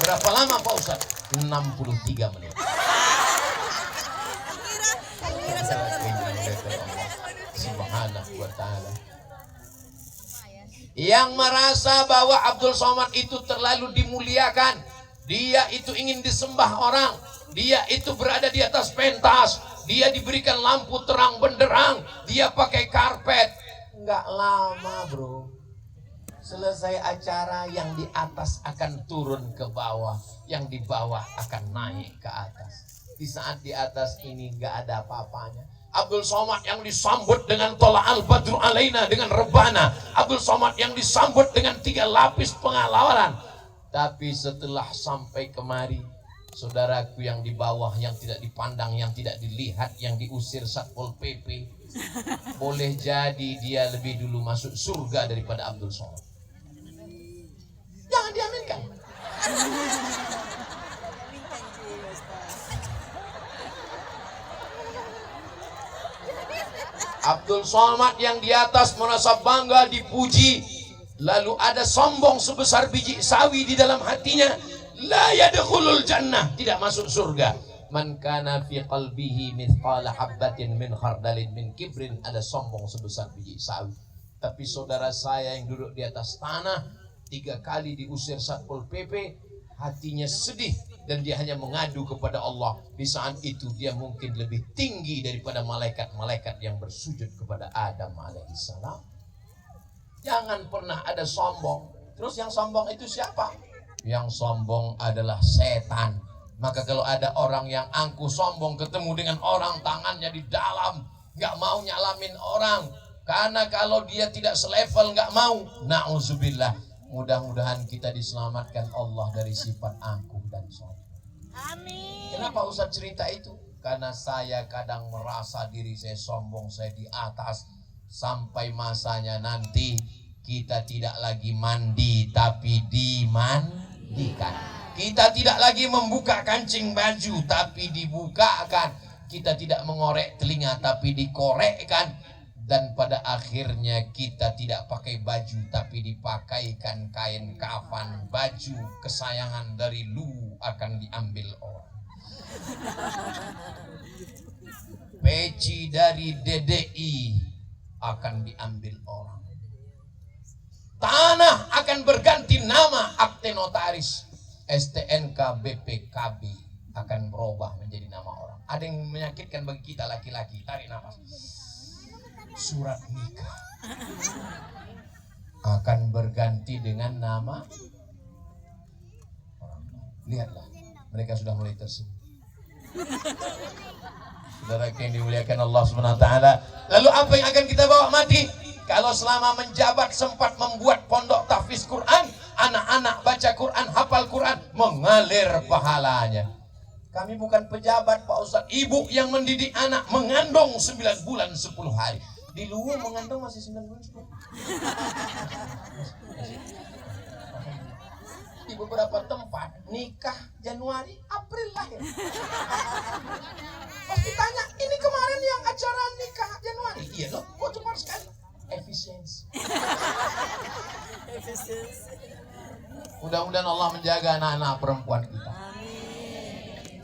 Berapa lama Pak Ustadz? 63 menit. Subhanahu wa ta'ala. Yang merasa bahwa Abdul Somad itu terlalu dimuliakan, dia itu ingin disembah orang, dia itu berada di atas pentas, dia diberikan lampu terang benderang, dia pakai karpet. Enggak lama bro, selesai acara yang di atas akan turun ke bawah, yang di bawah akan naik ke atas. Di saat di atas ini enggak ada apa-apanya. Abdul Somad yang disambut dengan Tola'al Badru Alaina dengan rebana. Abdul Somad yang disambut dengan 3 lapis pengalawaran. Tapi setelah sampai kemari, saudaraku yang di bawah, yang tidak dipandang, yang tidak dilihat, yang diusir Satpol PP, boleh jadi dia lebih dulu masuk surga daripada Abdul Somad. Jangan diaminkan. Abdul Somad yang di atas merasa bangga dipuji, lalu ada sombong sebesar biji sawi di dalam hatinya, la yadkhulul jannah, tidak masuk surga. Man kana fi qalbihi mithqala habbatin min khardalin min kibrin, ada sombong sebesar biji sawi. Tapi saudara saya yang duduk di atas tanah 3 kali diusir Satpol PP, hatinya sedih dan dia hanya mengadu kepada Allah. Di saat itu dia mungkin lebih tinggi daripada malaikat-malaikat yang bersujud kepada Adam alaihissalam. Jangan pernah ada sombong. Terus yang sombong itu siapa? Yang sombong adalah setan. Maka kalau ada orang yang angkuh sombong ketemu dengan orang tangannya di dalam, gak mau nyalamin orang, karena kalau dia tidak selevel gak mau, na'udzubillah. Mudah-mudahan kita diselamatkan Allah dari sifat angkuh dan sombong. Amin. Kenapa Ustaz cerita itu? Karena saya kadang merasa diri saya sombong, saya di atas. Sampai masanya nanti kita tidak lagi mandi, tapi dimandikan. Kita tidak lagi membuka kancing baju, tapi dibukakan. Kita tidak mengorek telinga, tapi dikorekkan. Dan pada akhirnya kita tidak pakai baju, tapi dipakaikan kain kafan. Baju kesayangan dari lu akan diambil orang. Peci dari DDI akan diambil orang. Tanah akan berganti nama, akte notaris. STNK BPKB akan berubah menjadi nama orang. Ada yang menyakitkan bagi kita laki-laki. Tarik nafas. Surat nikah akan berganti dengan nama orang. Lihatlah, mereka sudah mulai tersenyum. Saudara yang dimuliakan Allah SWT. Lalu apa yang akan kita bawa mati? Kalau selama menjabat sempat membuat pondok tahfiz Quran, anak-anak baca Quran, hafal Quran, mengalir pahalanya. Kami bukan pejabat Pak Ustadz. Ibu yang mendidik anak mengandung 9 bulan 10 hari. Di luar mengandung masih 9 bulan 10 hari. Di beberapa tempat nikah Januari, April lahir. Pasti tanya, ini kemarin yang acara nikah Januari. Iya loh, kok cuma sekali. Efisiensi. Mudah-mudahan Allah menjaga anak-anak perempuan kita.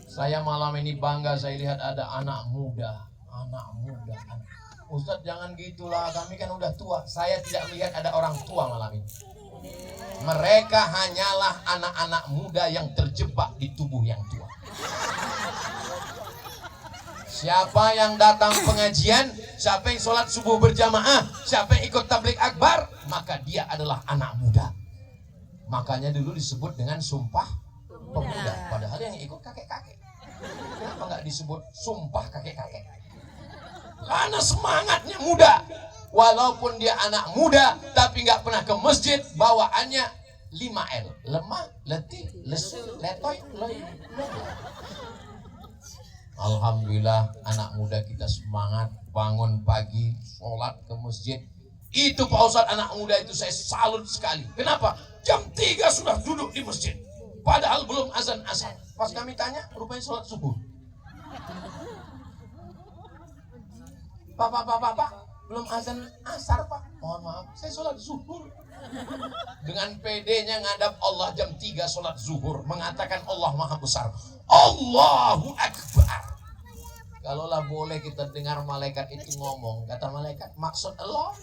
Saya malam ini bangga, saya lihat ada anak muda. Ustadz jangan gitulah, kami kan udah tua. Saya tidak melihat ada orang tua malam ini. Mereka hanyalah anak-anak muda yang terjebak di tubuh yang tua. Siapa yang datang pengajian, siapa yang sholat subuh berjamaah, siapa yang ikut tabligh akbar, maka dia adalah anak muda. Makanya dulu disebut dengan sumpah pemuda. Padahal yang ikut kakek-kakek. Kenapa nggak disebut sumpah kakek-kakek? Karena semangatnya muda. Walaupun dia anak muda, tapi nggak pernah ke masjid, bawaannya 5L. Lemah, letih, lesu, letoy, loy. Alhamdulillah anak muda kita semangat, bangun pagi, sholat ke masjid. Itu Pak Ustadz, anak muda itu saya salut sekali. Kenapa? Jam 3 sudah duduk di masjid. Padahal belum azan asar. Pas kami tanya, rupanya sholat subuh. Pak, belum azan asar Pak. Mohon maaf, saya sholat zuhur. Dengan PD-nya ngadap Allah jam 3 sholat zuhur. Mengatakan Allah maha besar. Allahu Akbar. Kalaulah boleh kita dengar malaikat itu ngomong. Kata malaikat, maksud Allah?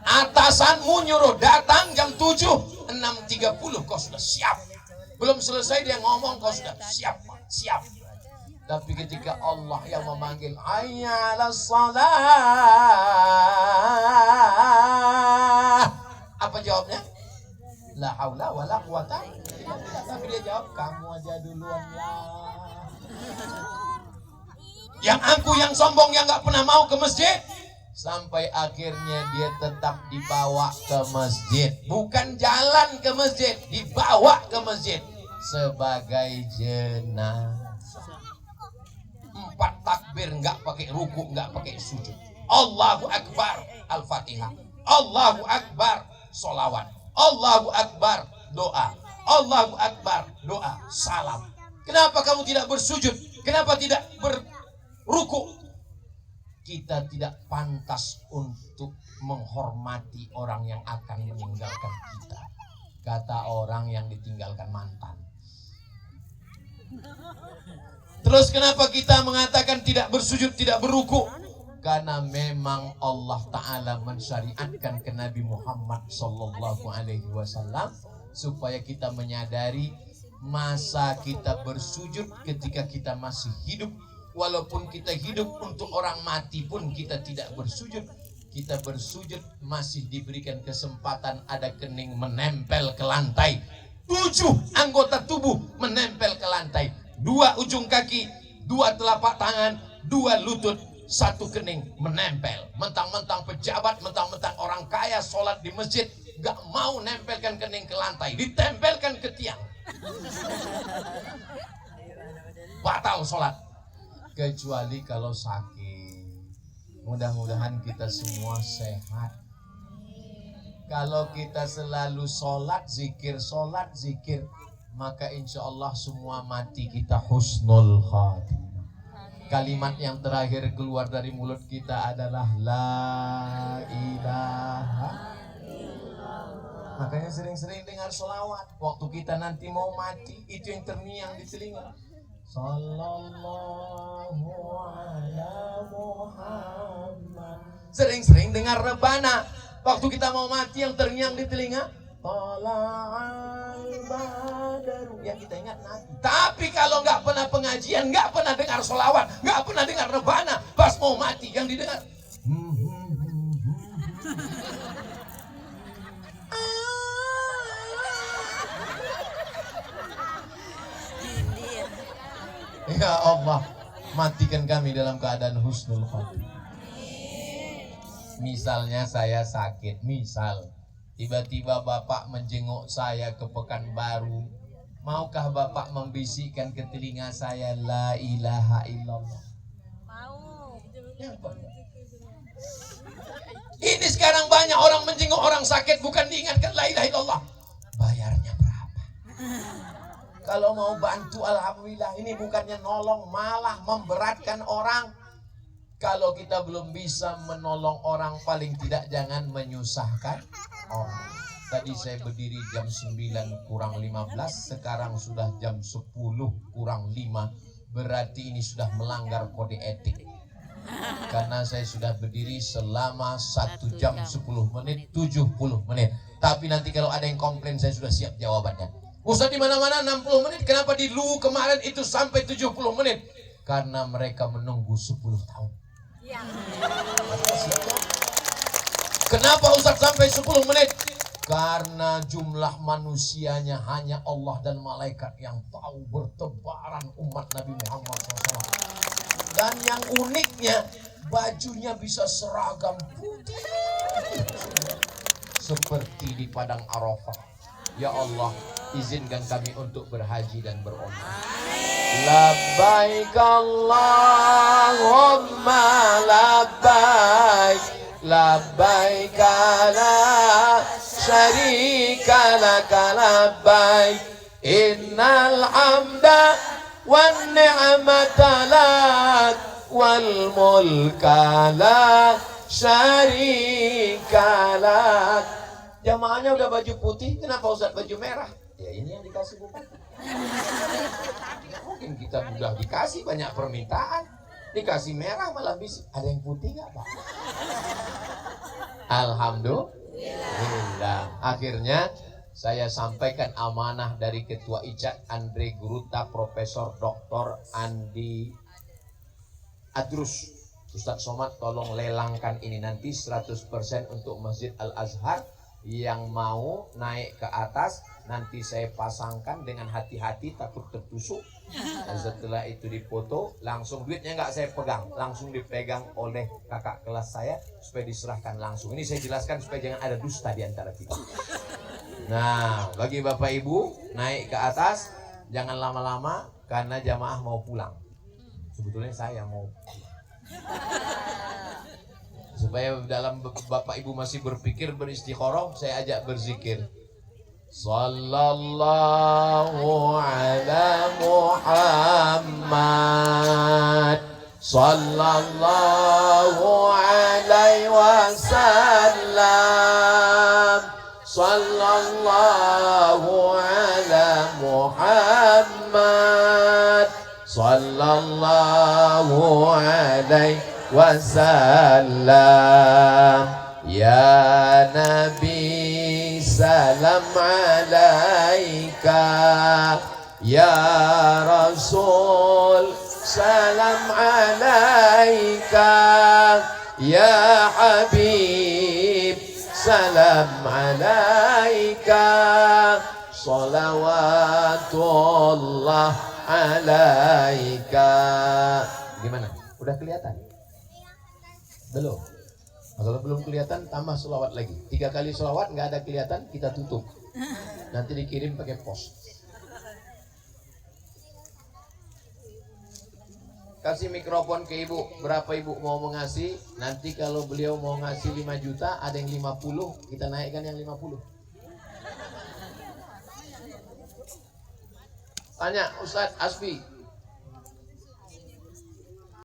Atasanmu nyuruh datang jam 7, 6.30 kau sudah siap. Belum selesai dia ngomong kau sudah siap. Tapi ketika Allah yang memanggil, hayya 'alas shalah, apa jawabnya? La haula wala quwata illa billah. Tapi dia jawab, kamu aja duluan lah. Yang aku yang sombong yang nggak pernah mau ke masjid, sampai akhirnya dia tetap dibawa ke masjid. Bukan jalan ke masjid, dibawa ke masjid sebagai jenazah. 4 takbir, nggak pakai ruku, nggak pakai sujud. Allahu Akbar, Al-Fatihah. Allahu Akbar, sholawat. Allahu Akbar, doa. Allahu Akbar, doa, salam. Kenapa kamu tidak bersujud? Kenapa tidak berruku? Kita tidak pantas untuk menghormati orang yang akan meninggalkan kita. Kata orang yang ditinggalkan mantan. Terus kenapa kita mengatakan tidak bersujud, tidak berruku? Karena memang Allah Ta'ala mensyariatkan ke Nabi Muhammad SAW supaya kita menyadari masa kita bersujud ketika kita masih hidup. Walaupun kita hidup untuk orang mati pun kita tidak bersujud. Kita bersujud masih diberikan kesempatan ada kening menempel ke lantai. 7 anggota tubuh menempel ke lantai. 2 ujung kaki, 2 telapak tangan, 2 lutut, 1 kening menempel. Mentang-mentang pejabat, mentang-mentang orang kaya sholat di masjid, gak mau nempelkan kening ke lantai, ditempelkan ke tiang. Batal sholat. Kecuali kalau sakit. Mudah-mudahan kita semua sehat. Kalau kita selalu sholat zikir, maka insya Allah semua mati kita husnul khatimah. kalimat yang terakhir keluar dari mulut kita adalah la ilaha. Makanya sering-sering dengar sholawat. Waktu kita nanti mau mati, itu yang terngiang di telinga. Sallallahu ala Muhammad. Sering-sering dengar rebana. Waktu kita mau mati, yang terngiang di telinga, Tala'al badaru. Yang kita ingat Nabi. Tapi kalau nggak pernah pengajian, nggak pernah dengar sholawat, nggak pernah dengar rebana, pas mau mati yang didengar, ya Allah, matikan kami dalam keadaan husnul khotimah. Misalnya saya sakit, tiba-tiba Bapak menjenguk saya ke Pekanbaru, maukah Bapak membisikkan ke telinga saya la ilaha illallah? Mau. Ini sekarang banyak orang menjenguk orang sakit bukan diingatkan la ilaha illallah. Bayarnya berapa? Kalau mau bantu alhamdulillah, ini bukannya nolong, malah memberatkan orang. Kalau kita belum bisa menolong orang, paling tidak jangan menyusahkan orang. Tadi saya berdiri jam 9 kurang 15, sekarang sudah jam 10 kurang 5. Berarti ini sudah melanggar kode etik. Karena saya sudah berdiri selama 1 jam 10 menit, 70 menit. Tapi nanti kalau ada yang komplain, saya sudah siap jawabannya. Ustaz di mana-mana 60 menit, kenapa di Lu kemarin itu sampai 70 menit? Karena mereka menunggu 10 tahun. Kenapa Ustaz sampai 10 menit? Karena jumlah manusianya hanya Allah dan malaikat yang tahu, bertebaran umat Nabi Muhammad SAW. Dan yang uniknya, bajunya bisa seragam putih seperti di padang Arafah. Ya Allah, izinkan kami untuk berhaji dan berumrah. Labbaik Allahumma labbaik, labbaik la syarika laka labbaik, innal hamda wan ni'mata lak wal mulka la syarika lak. Jamaahnya udah baju putih, kenapa Ustaz baju merah? Ya ini yang dikasih bukan. Mungkin kita udah dikasih banyak permintaan, dikasih merah malah bisa. Ada yang putih nggak Pak? Alhamdulillah. Akhirnya saya sampaikan amanah dari Ketua ICAT Andre Guruta, Profesor Dr. Andi Adrus. Ustaz Somad tolong lelangkan ini nanti 100% untuk Masjid Al-Azhar. Yang mau naik ke atas nanti saya pasangkan dengan hati-hati, takut tertusuk. Dan setelah itu dipoto, langsung duitnya nggak saya pegang, langsung dipegang oleh kakak kelas saya supaya diserahkan langsung. Ini saya jelaskan supaya jangan ada dusta di antara kita. Nah, bagi Bapak Ibu naik ke atas jangan lama-lama karena jamaah mau pulang. Sebetulnya saya mau pulang. Supaya dalam Bapak Ibu masih berpikir beristikharah, saya ajak berzikir. Sallallahu ala Muhammad, sallallahu alaihi wasallam, sallallahu ala Muhammad, sallallahu alaihi wasallam. Ya Nabi salam alaika, ya Rasul salam alaika, ya Habib salam alaika, salawatullah alaika. Gimana? Udah kelihatan? Belum? Kalau belum kelihatan, tambah selawat lagi. 3 kali selawat, nggak ada kelihatan, kita tutup. Nanti dikirim pakai pos. Kasih mikrofon ke ibu. Berapa ibu mau mengasih? Nanti kalau beliau mau ngasih 5 juta, ada yang 50, kita naikkan yang 50. Tanya Ustadz Asfi,